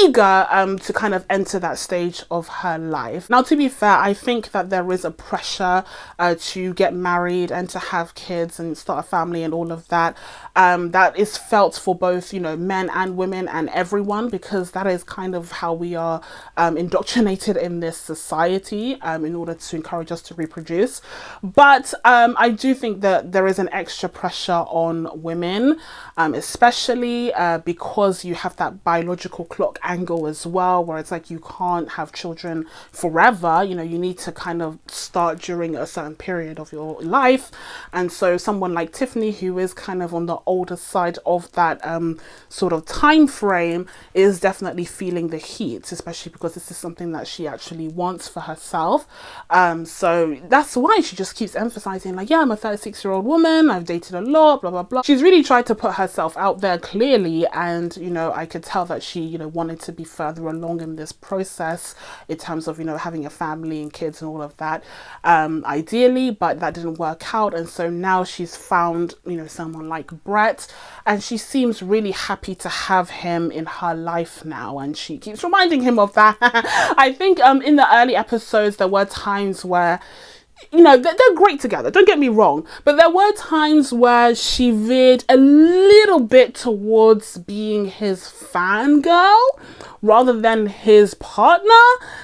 eager to kind of enter that stage of her life. Now, to be fair, I think that there is a pressure to get married and to have kids and start a family and all of that. That is felt for both, you know, men and women and everyone, because that is kind of how we are indoctrinated in this society in order to encourage us to reproduce. But I do think that there is an extra pressure on women, especially because you have that biological clock angle as well, where it's like you can't have children forever. You know, you need to kind of start during a certain period of your life. And so someone like Tiffany, who is kind of on the older side of that sort of time frame, is definitely feeling the heat, especially because this is something that she actually wants for herself. So that's why she just keeps emphasizing, like, yeah, I'm a 36-year-old woman, I've dated a lot, blah blah blah. She's really tried to put herself out there clearly, and you know, I could tell that she, you know, wanted to be further along in this process in terms of, you know, having a family and kids and all of that, ideally, but that didn't work out. And so now she's found, you know, someone like Brett, and she seems really happy to have him in her life now, and she keeps reminding him of that. I think in the early episodes there were times where, you know, they're great together, don't get me wrong, but there were times where she veered a little bit towards being his fangirl rather than his partner.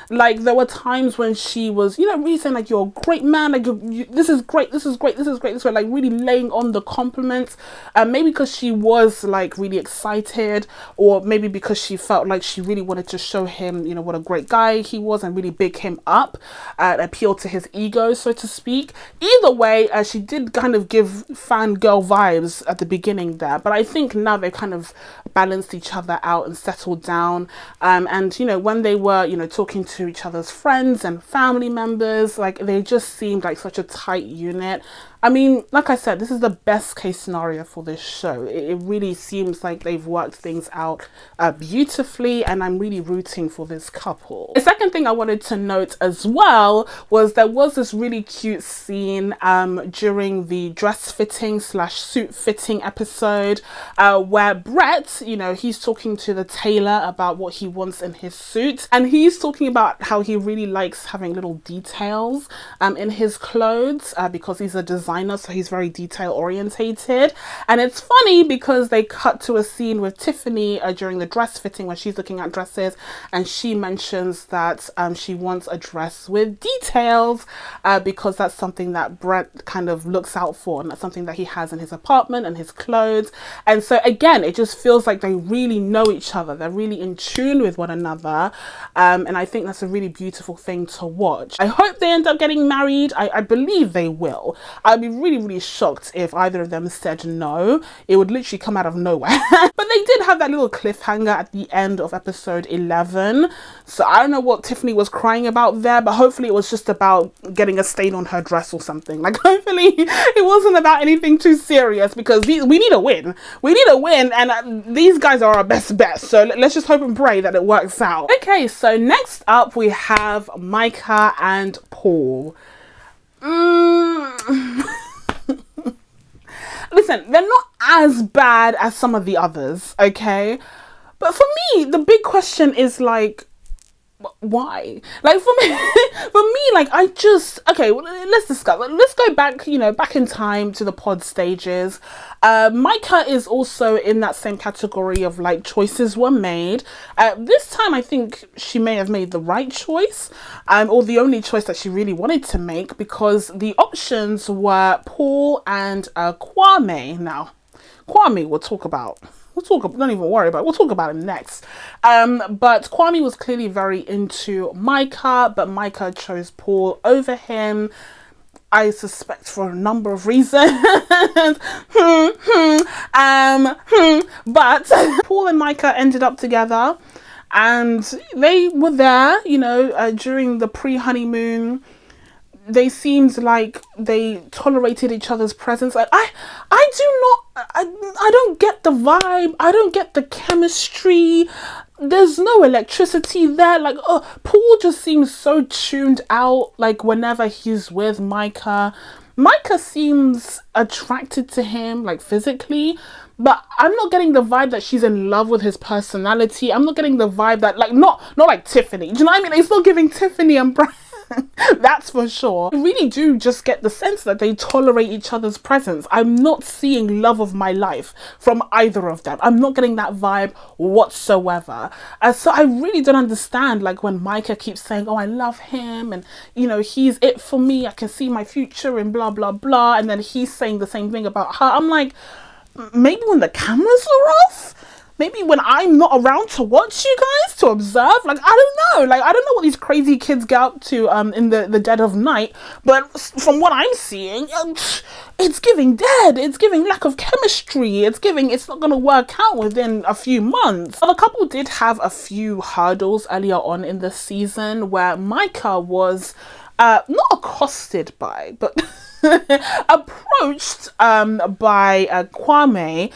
Like, there were times when she was, you know, really saying, like, you're a great man, like, this is great, this is great, this is great, this is great, like, really laying on the compliments. Maybe because she was, like, really excited, or maybe because she felt like she really wanted to show him, you know, what a great guy he was and really big him up, appeal to his ego, so to speak. Either way, she did kind of give fangirl vibes at the beginning there, but I think now they've kind of balanced each other out and settled down. And, you know, when they were, you know, talking to each other's friends and family members, like, they just seemed like such a tight unit. I mean, like I said, this is the best case scenario for this show. It really seems like they've worked things out beautifully, and I'm really rooting for this couple. The second thing I wanted to note as well was there was this really cute scene during the dress fitting / suit fitting episode where Brett, you know, he's talking to the tailor about what he wants in his suit, and he's talking about how he really likes having little details in his clothes because he's a designer, so he's very detail orientated. And it's funny because they cut to a scene with Tiffany during the dress fitting where she's looking at dresses, and she mentions that she wants a dress with details because that's something that Brett kind of looks out for, and that's something that he has in his apartment and his clothes. And so again, it just feels like they really know each other, they're really in tune with one another, and I think that's a really beautiful thing to watch. I hope they end up getting married. I believe they will. I'd be really shocked if either of them said no. It would literally come out of nowhere. But they did have that little cliffhanger at the end of episode 11, so I don't know what Tiffany was crying about there, but hopefully it was just about getting a stain on her dress or something. Like, hopefully it wasn't about anything too serious, because we need a win. We need a win, and these guys are our best bet, so let's just hope and pray that it works out. Okay, so next up we have Micah and Paul. Listen, they're not as bad as some of the others, okay? But for me, the big question is, like, why? Like, for me, like, I just, okay, well, let's discuss. Let's go back, you know, back in time to the pod stages. Micah is also in that same category of, like, choices were made. This time, I think she may have made the right choice, or the only choice that she really wanted to make, because the options were Paul and Kwame. Now, Kwame we'll talk about. Don't even worry about it. We'll talk about him next. But Kwame was clearly very into Micah, but Micah chose Paul over him. I suspect for a number of reasons. But Paul and Micah ended up together, and they were there, you know, during the pre-honeymoon. They seemed like they tolerated each other's presence. Like, I don't get the vibe. I don't get the chemistry. There's no electricity there. Like, Paul just seems so tuned out, like, whenever he's with Micah. Micah seems attracted to him, like physically, but I'm not getting the vibe that she's in love with his personality. I'm not getting the vibe that, like, not like Tiffany. Do you know what I mean? It's not giving Tiffany and Brett. That's for sure. I really do just get the sense that they tolerate each other's presence. I'm not seeing love of my life from either of them. I'm not getting that vibe whatsoever. So I really don't understand, like, when Micah keeps saying, oh, I love him, and, you know, he's it for me, I can see my future, and blah blah blah, and then he's saying the same thing about her. I'm like, maybe when the cameras are off, maybe when I'm not around to watch you guys, to observe, like, I don't know. Like, I don't know what these crazy kids get up to in the dead of night, but from what I'm seeing, it's giving dead. It's giving lack of chemistry. It's giving it's not going to work out within a few months. But the couple did have a few hurdles earlier on in the season where Micah was not accosted by, but approached by Kwame,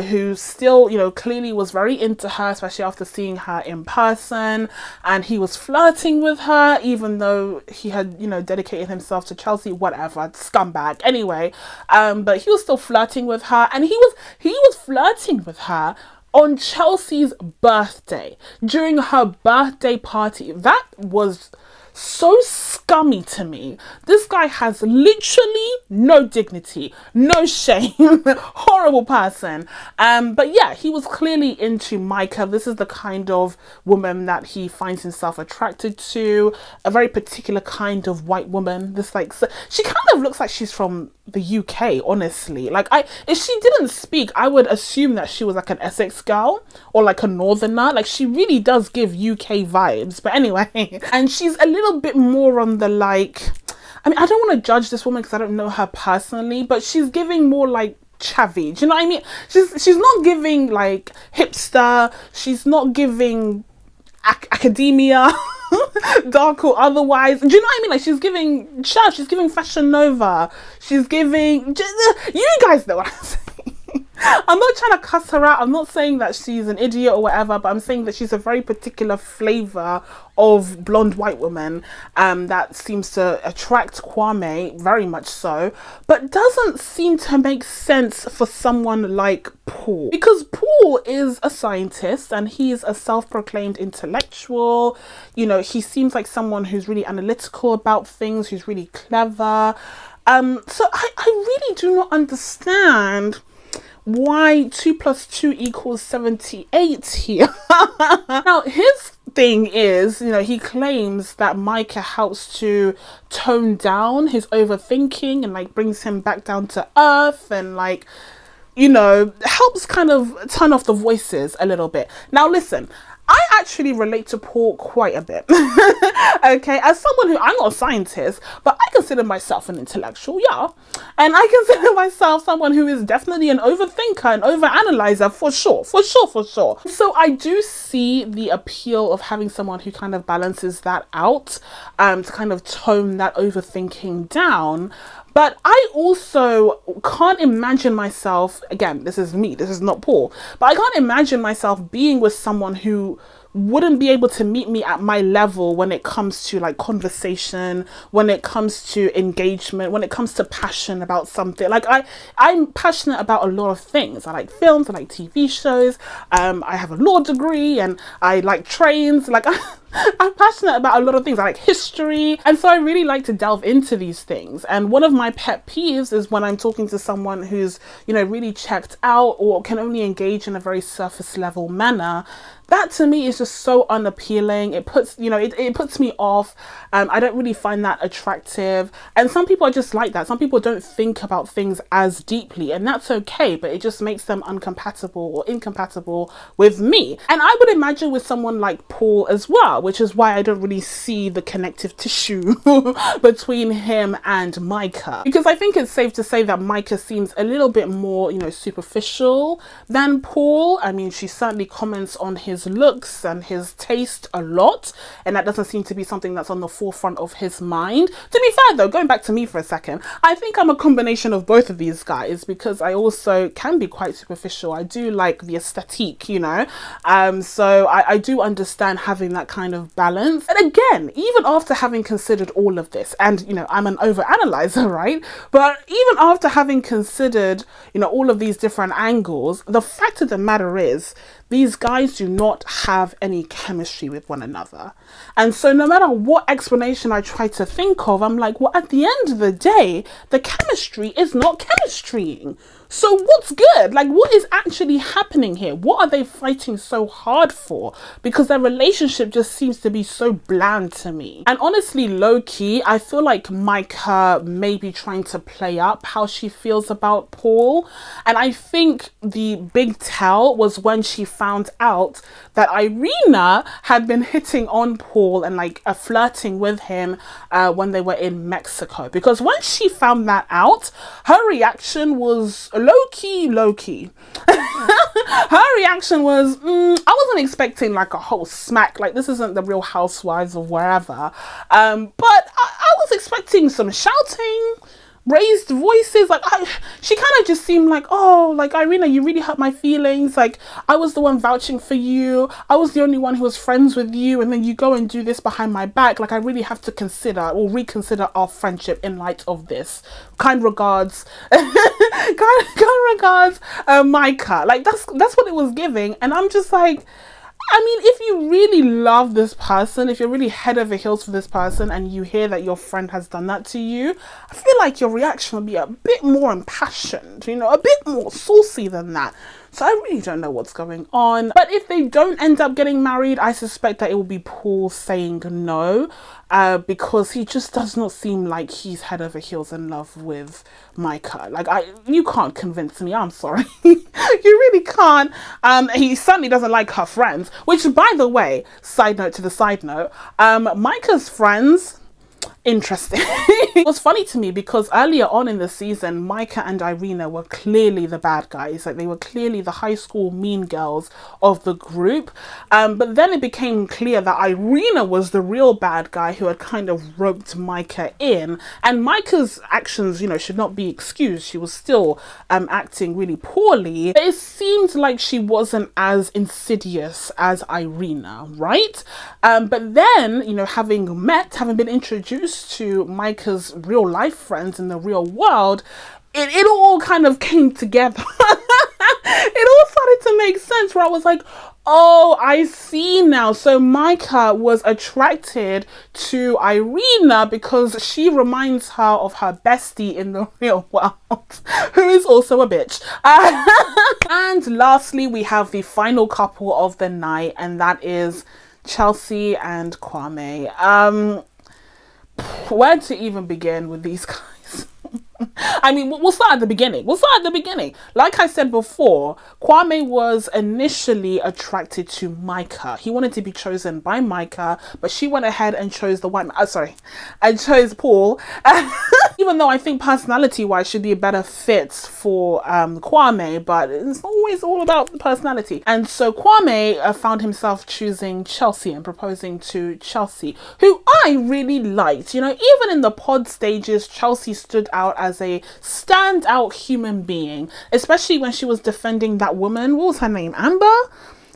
who still, you know, clearly was very into her, especially after seeing her in person, and he was flirting with her, even though he had, you know, dedicated himself to Chelsea, whatever, scumbag. Anyway, but he was still flirting with her, and he was flirting with her on Chelsea's birthday, during her birthday party. That was so scummy to me. This guy has literally no dignity, no shame. Horrible person. But yeah, he was clearly into Micah. This is the kind of woman that he finds himself attracted to, a very particular kind of white woman. This, like, she kind of looks like she's from the UK, honestly. Like, if she didn't speak, I would assume that she was like an Essex girl or like a northerner. Like, she really does give UK vibes. But anyway, and she's a little bit more on the, like, I mean, I don't want to judge this woman because I don't know her personally, but she's giving more like chavvy. Do you know what I mean? She's not giving like hipster. She's not giving academia, dark or otherwise. Do you know what I mean? Like, she's giving chav. She's giving Fashion Nova. She's giving. You guys know what I'm saying. I'm not trying to cuss her out. I'm not saying that she's an idiot or whatever, but I'm saying that she's a very particular flavour of blonde white woman that seems to attract Kwame, very much so, but doesn't seem to make sense for someone like Paul. Because Paul is a scientist and he's a self-proclaimed intellectual. You know, he seems like someone who's really analytical about things, who's really clever. So I really do not understand why 2 + 2 = 78 here. Now, his thing is, you know, he claims that Micah helps to tone down his overthinking and, like, brings him back down to earth and, like, you know, helps kind of turn off the voices a little bit. Now, listen, I actually relate to Paul quite a bit. Okay, as someone who, I'm not a scientist, but I consider myself an intellectual, yeah. And I consider myself someone who is definitely an overthinker and overanalyzer, for sure. So I do see the appeal of having someone who kind of balances that out, to kind of tone that overthinking down. But I also can't imagine myself, again, this is me, this is not Paul, but I can't imagine myself being with someone who wouldn't be able to meet me at my level when it comes to, like, conversation, when it comes to engagement, when it comes to passion about something. Like, I'm passionate about a lot of things. I like films, I like TV shows, I have a law degree, and I like trains. Like, I'm passionate about a lot of things. I like history, and so I really like to delve into these things. And one of my pet peeves is when I'm talking to someone who's, you know, really checked out or can only engage in a very surface level manner. That to me is just so unappealing. It puts, you know, it puts me off. I don't really find that attractive. And some people are just like that. Some people don't think about things as deeply, and that's okay, but it just makes them uncompatible or incompatible with me. And I would imagine with someone like Paul as well, which is why I don't really see the connective tissue between him and Micah. Because I think it's safe to say that Micah seems a little bit more, you know, superficial than Paul. I mean, she certainly comments on his looks and his taste a lot, and that doesn't seem to be something that's on the forefront of his mind. To be fair though, going back to me for a second, I think I'm a combination of both of these guys, because I also can be quite superficial. I do like the aesthetic, you know, so I do understand having that kind kind of balance. And again, even after having considered all of this, and you know, I'm an overanalyzer, right? But even after having considered, you know, all of these different angles, the fact of the matter is, these guys do not have any chemistry with one another. And so no matter what explanation I try to think of, I'm like, well, at the end of the day, the chemistry is not chemistrying. So what's good? Like, what is actually happening here? What are they fighting so hard for? Because their relationship just seems to be so bland to me. And honestly, low key, I feel like Micah may be trying to play up how she feels about Paul. And I think the big tell was when she found out that Irina had been hitting on Paul and like flirting with him when they were in Mexico. Because when she found that out, her reaction was low-key. Her reaction was, I wasn't expecting like a whole smack, like this isn't the Real Housewives of wherever, but I was expecting some shouting, raised voices. Like she kind of just seemed like, oh, like, Irina, you really hurt my feelings. Like, I was the one vouching for you. I was the only one who was friends with you. And then you go and do this behind my back. Like, I really have to consider or reconsider our friendship in light of this. Kind regards, kind regards, Micah. Like, that's what it was giving. And I'm just like, I mean, if you really love this person, if you're really head over heels for this person and you hear that your friend has done that to you, I feel like your reaction will be a bit more impassioned, you know, a bit more saucy than that. So I really don't know what's going on. But if they don't end up getting married, I suspect that it will be Paul saying no, because he just does not seem like he's head over heels in love with Micah. Like, you can't convince me, I'm sorry. You really can't. He certainly doesn't like her friends, which, by the way, side note to the side note, Micah's friends, interesting. It was funny to me because earlier on in the season, Micah and Irina were clearly the bad guys. Like, they were clearly the high school mean girls of the group. But then it became clear that Irina was the real bad guy who had kind of roped Micah in. And Micah's actions, you know, should not be excused. She was still acting really poorly. But it seemed like she wasn't as insidious as Irina, right? But then, you know, having been introduced to Micah's real life friends in the real world, it all kind of came together. It all started to make sense, where I was like, oh, I see now. So Micah was attracted to Irina because she reminds her of her bestie in the real world, who is also a bitch. And lastly, we have the final couple of the night, and that is Chelsea and Kwame. Where to even begin with these guys? I mean, we'll start at the beginning. Like I said before, Kwame was initially attracted to Micah. He wanted to be chosen by Micah, but she went ahead and chose and chose Paul. Even though I think personality-wise should be a better fit for Kwame, but it's always all about the personality. And so Kwame found himself choosing Chelsea and proposing to Chelsea, who I really liked. You know, even in the pod stages, Chelsea stood out as a standout human being, especially when she was defending that woman. What was her name? Amber?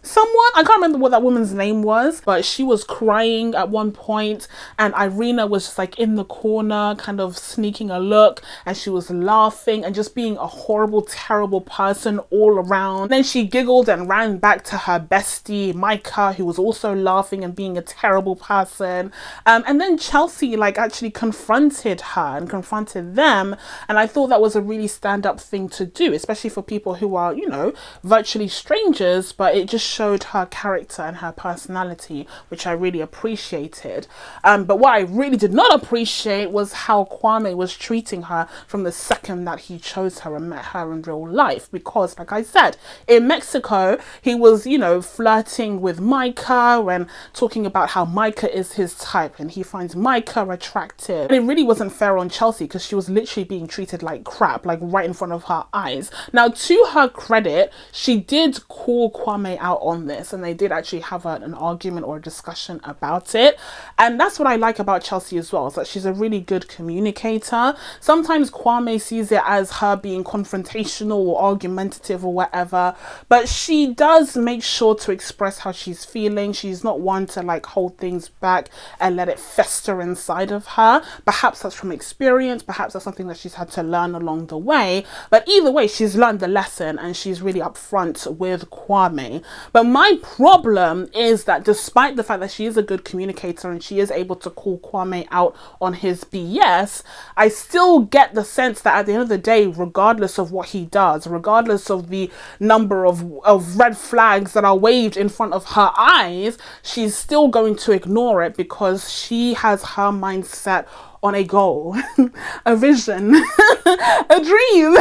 Someone? I can't remember what that woman's name was, but she was crying at one point, and Irina was just like in the corner, kind of sneaking a look, and she was laughing and just being a horrible, terrible person all around. Then she giggled and ran back to her bestie, Micah, who was also laughing and being a terrible person. And then Chelsea like actually confronted her and confronted them, and I thought that was a really stand-up thing to do, especially for people who are, you know, virtually strangers, but it just showed her character and her personality, which I really appreciated. But what I really did not appreciate was how Kwame was treating her from the second that he chose her and met her in real life. Because, like I said, in Mexico, he was, you know, flirting with Micah and talking about how Micah is his type and he finds Micah attractive. And it really wasn't fair on Chelsea because she was literally being treated like crap, like right in front of her eyes. Now, to her credit, she did call Kwame out on this, and they did actually have an argument or a discussion about it. And that's what I like about Chelsea as well, is that she's a really good communicator. Sometimes Kwame sees it as her being confrontational or argumentative or whatever, but she does make sure to express how she's feeling. She's not one to like hold things back and let it fester inside of her. Perhaps that's from experience, perhaps that's something that she's had to learn along the way, but either way, she's learned the lesson and she's really upfront with Kwame. But my problem is that despite the fact that she is a good communicator and she is able to call Kwame out on his BS, I still get the sense that at the end of the day, regardless of what he does, regardless of the number of red flags that are waved in front of her eyes, she's still going to ignore it because she has her mindset on a goal, a vision, a dream.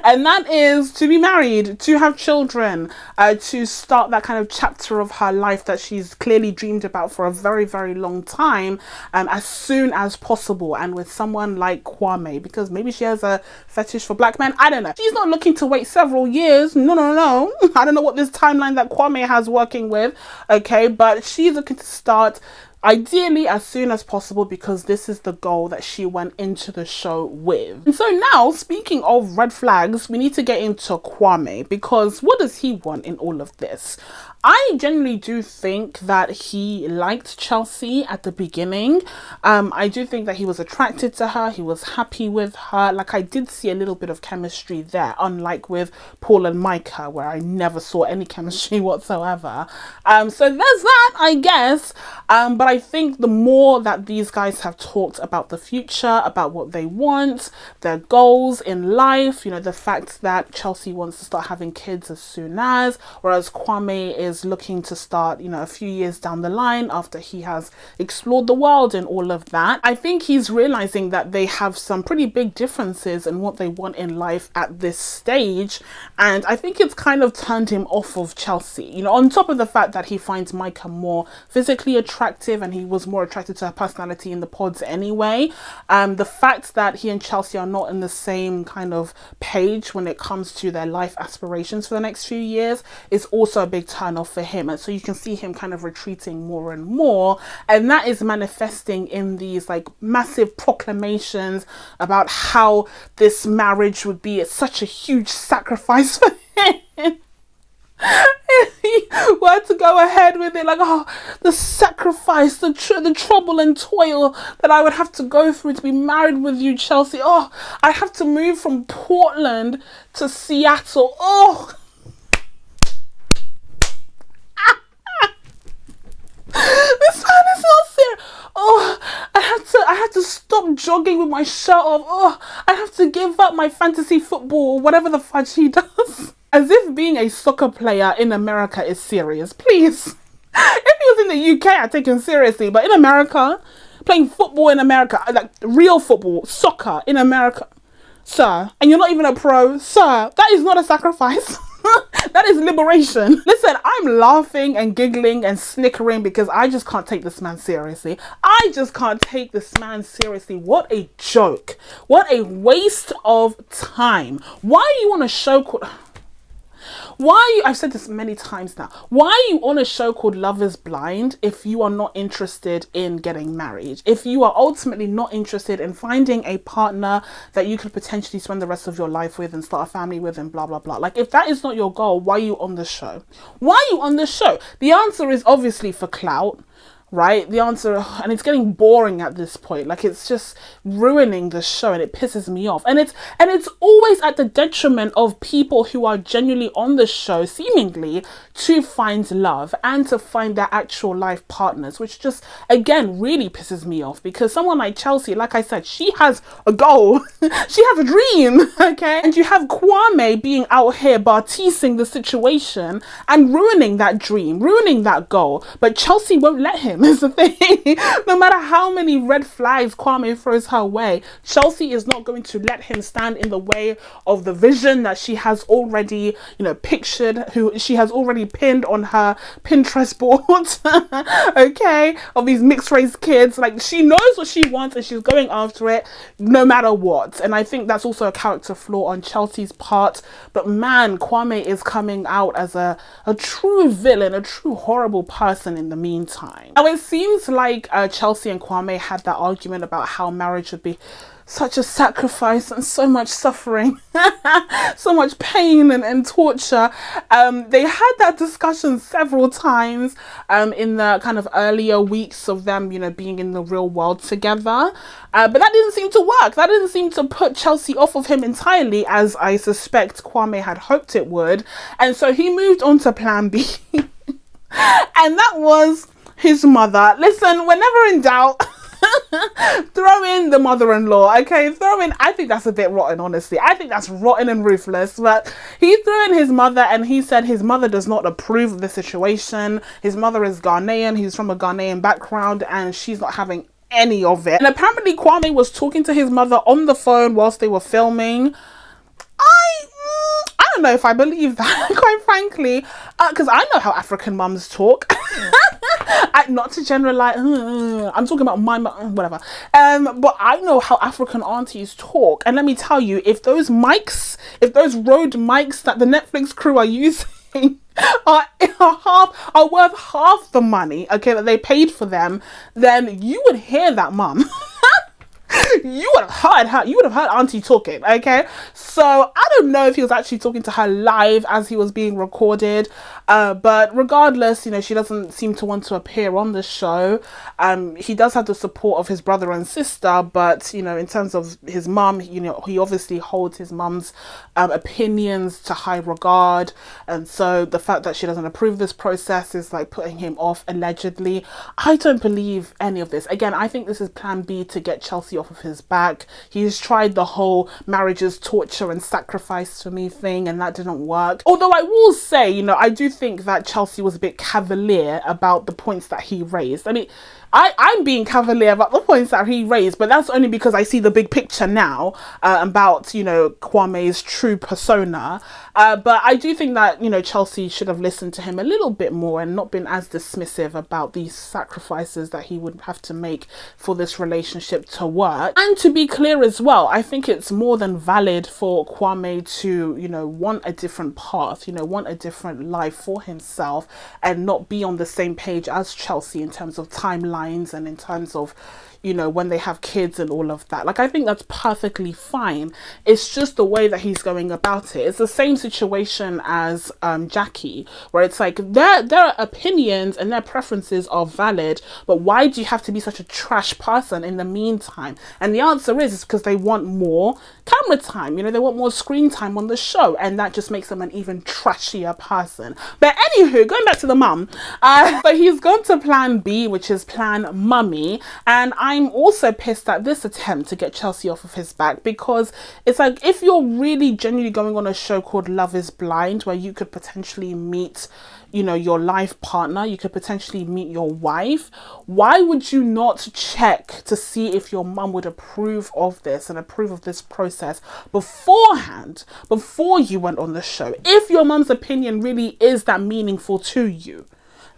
And that is to be married, to have children, to start that kind of chapter of her life that she's clearly dreamed about for a very, very long time, as soon as possible, and with someone like Kwame, because maybe she has a fetish for black men. I don't know. She's not looking to wait several years. No. I don't know what this timeline that Kwame has working with, okay, but she's looking to start ideally as soon as possible, because this is the goal that she went into the show with. And so now, speaking of red flags, we need to get into Kwame, because what does he want in all of this? I genuinely do think that he liked Chelsea at the beginning. I do think that he was attracted to her. He was happy with her. Like, I did see a little bit of chemistry there, unlike with Paul and Micah, where I never saw any chemistry whatsoever. So there's that, I guess. But I think the more that these guys have talked about the future, about what they want, their goals in life, you know, the fact that Chelsea wants to start having kids as soon as, whereas Kwame is looking to start, you know, a few years down the line after he has explored the world and all of that. I think he's realizing that they have some pretty big differences in what they want in life at this stage. And I think it's kind of turned him off of Chelsea, you know, on top of the fact that he finds Micah more physically attractive and he was more attracted to her personality in the pods anyway. The fact that he and Chelsea are not in the same kind of page when it comes to their life aspirations for the next few years is also a big turn off for him. And so you can see him kind of retreating more and more, and that is manifesting in these like massive proclamations about how this marriage would be such a huge sacrifice for him. He were to go ahead with it, like, oh, the sacrifice, the trouble and toil that I would have to go through to be married with you, Chelsea. Oh, I have to move from Portland to Seattle. Oh, this man is not serious. Oh, I had to stop jogging with my shirt off. Oh, I have to give up my fantasy football or whatever the fudge he does. As if being a soccer player in America is serious. Please. If he was in the UK, I'd take him seriously. But in America, playing football in America, like real football, soccer in America, sir, and you're not even a pro, sir, that is not a sacrifice. That is liberation. Listen, I'm laughing and giggling and snickering because I just can't take this man seriously. I just can't take this man seriously. What a joke. What a waste of time. Why are you on a show called... I've said this many times now. Why are you on a show called Love is Blind if you are not interested in getting married? If you are ultimately not interested in finding a partner that you could potentially spend the rest of your life with and start a family with and blah, blah, blah. Like, if that is not your goal, why are you on the show? Why are you on the show? The answer is obviously for clout. Right? The answer, and it's getting boring at this point. Like, it's just ruining the show and it pisses me off. And it's always at the detriment of people who are genuinely on the show, seemingly, to find love and to find their actual life partners, which just, again, really pisses me off, because someone like Chelsea, like I said, she has a goal. She has a dream, okay? And you have Kwame being out here bartising the situation and ruining that dream, ruining that goal. But Chelsea won't let him. him is the thing. No matter how many red flags Kwame throws her way, Chelsea is not going to let him stand in the way of the vision that she has already, you know, pictured, who she has already pinned on her Pinterest board, okay, of these mixed race kids. Like, she knows what she wants and she's going after it no matter what. And I think that's also a character flaw on Chelsea's part. But man, Kwame is coming out as a true villain, a true horrible person in the meantime. Now, it seems like Chelsea and Kwame had that argument about how marriage would be such a sacrifice and so much suffering, so much pain and torture. They had that discussion several times in the kind of earlier weeks of them, you know, being in the real world together. But that didn't seem to work. That didn't seem to put Chelsea off of him entirely, as I suspect Kwame had hoped it would. And so he moved on to plan B. And that was his mother. Listen, whenever in doubt, throw in the mother-in-law, okay? Throw in, I think that's a bit rotten, honestly. I think that's rotten and ruthless. But he threw in his mother, and he said his mother does not approve of the situation. His mother is Ghanaian. He's from a Ghanaian background, and she's not having any of it. And apparently Kwame was talking to his mother on the phone whilst they were filming. I don't know if I believe that, quite frankly, because I know how African mums talk. Not to generalize, I'm talking about my mum, whatever. But I know how African aunties talk, and let me tell you, if those mics, if those Rode mics that the Netflix crew are using are worth half the money, okay, that they paid for them, then you would hear that mum. You would have heard her, you would have heard auntie talking, okay? So I don't know if he was actually talking to her live as he was being recorded, but regardless, you know, she doesn't seem to want to appear on the show. He does have the support of his brother and sister, but, you know, in terms of his mum, you know, he obviously holds his mum's opinions to high regard, and so the fact that she doesn't approve of this process is like putting him off, allegedly. I don't believe any of this. Again, I think this is plan B to get Chelsea off of his back. He's tried the whole marriages torture and sacrifice to me thing, and that didn't work. Although I will say, you know, I do think that Chelsea was a bit cavalier about the points that he raised. I mean, I'm being cavalier about the points that he raised, but that's only because I see the big picture now about, you know, Kwame's true persona. But I do think that, you know, Chelsea should have listened to him a little bit more and not been as dismissive about these sacrifices that he would have to make for this relationship to work. And to be clear as well, I think it's more than valid for Kwame to, you know, want a different path, you know, want a different life for himself and not be on the same page as Chelsea in terms of timeline and in terms of, you know, when they have kids and all of that. Like, I think that's perfectly fine. It's just the way that he's going about it. It's the same situation as Jackie, where it's like their opinions and their preferences are valid, but why do you have to be such a trash person in the meantime? And the answer is because they want more camera time, you know, they want more screen time on the show, and that just makes them an even trashier person. But anywho, going back to the mum, so he's gone to plan B, which is plan mummy, and I'm also pissed at this attempt to get Chelsea off of his back, because it's like, if you're really genuinely going on a show called Love is Blind, where you could potentially meet, you know, your life partner, you could potentially meet your wife, why would you not check to see if your mum would approve of this and approve of this process beforehand, before you went on the show, if your mum's opinion really is that meaningful to you?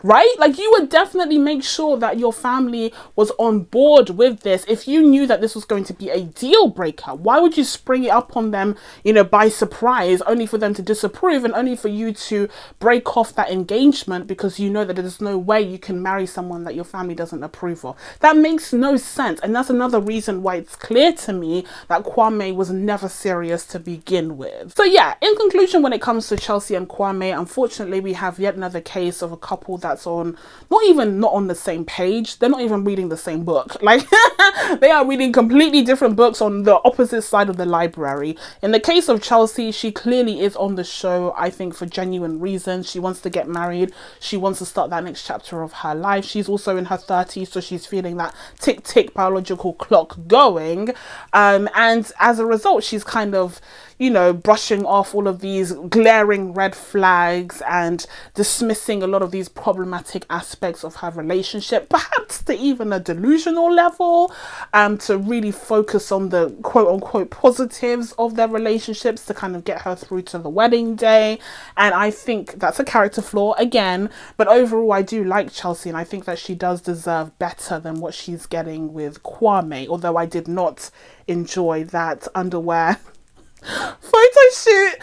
Right? Like, you would definitely make sure that your family was on board with this. If you knew that this was going to be a deal breaker, why would you spring it up on them, you know, by surprise, only for them to disapprove and only for you to break off that engagement because you know that there's no way you can marry someone that your family doesn't approve of? That makes no sense. And that's another reason why it's clear to me that Kwame was never serious to begin with. So yeah, in conclusion, when it comes to Chelsea and Kwame, unfortunately, we have yet another case of a couple that's on not on the same page. They're not even reading the same book. Like, they are reading completely different books on the opposite side of the library. In the case of Chelsea, she clearly is on the show, I think, for genuine reasons. She wants to get married. She wants to start that next chapter of her life. She's also in her 30s, so she's feeling that tick-tick biological clock going. And as a result, she's kind of, you know, brushing off all of these glaring red flags and dismissing a lot of these problematic aspects of her relationship, perhaps to even a delusional level, to really focus on the quote unquote positives of their relationships to kind of get her through to the wedding day. And I think that's a character flaw again, but overall I do like Chelsea, and I think that she does deserve better than what she's getting with Kwame, although I did not enjoy that underwear photo shoot.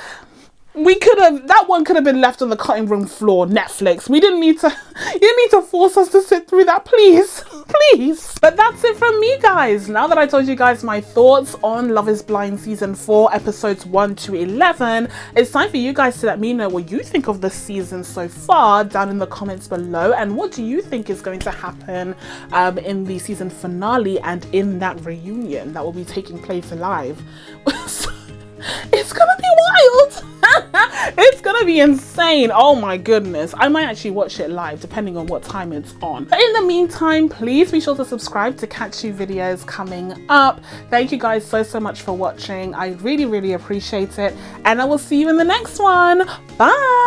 That one could have been left on the cutting room floor. Netflix, you didn't need to force us to sit through that, please. Please. But that's it from me, guys. Now that I told you guys my thoughts on Love is Blind season 4 episodes 1 to 11, it's time for you guys to let me know what you think of the season so far down in the comments below, and what do you think is going to happen in the season finale and in that reunion that will be taking place live. It's gonna be wild. It's gonna be insane. Oh my goodness, I might actually watch it live depending on what time it's on. But in the meantime, please be sure to subscribe to catch new videos coming up. Thank you guys so much for watching. I really appreciate it, and I will see you in the next one. Bye.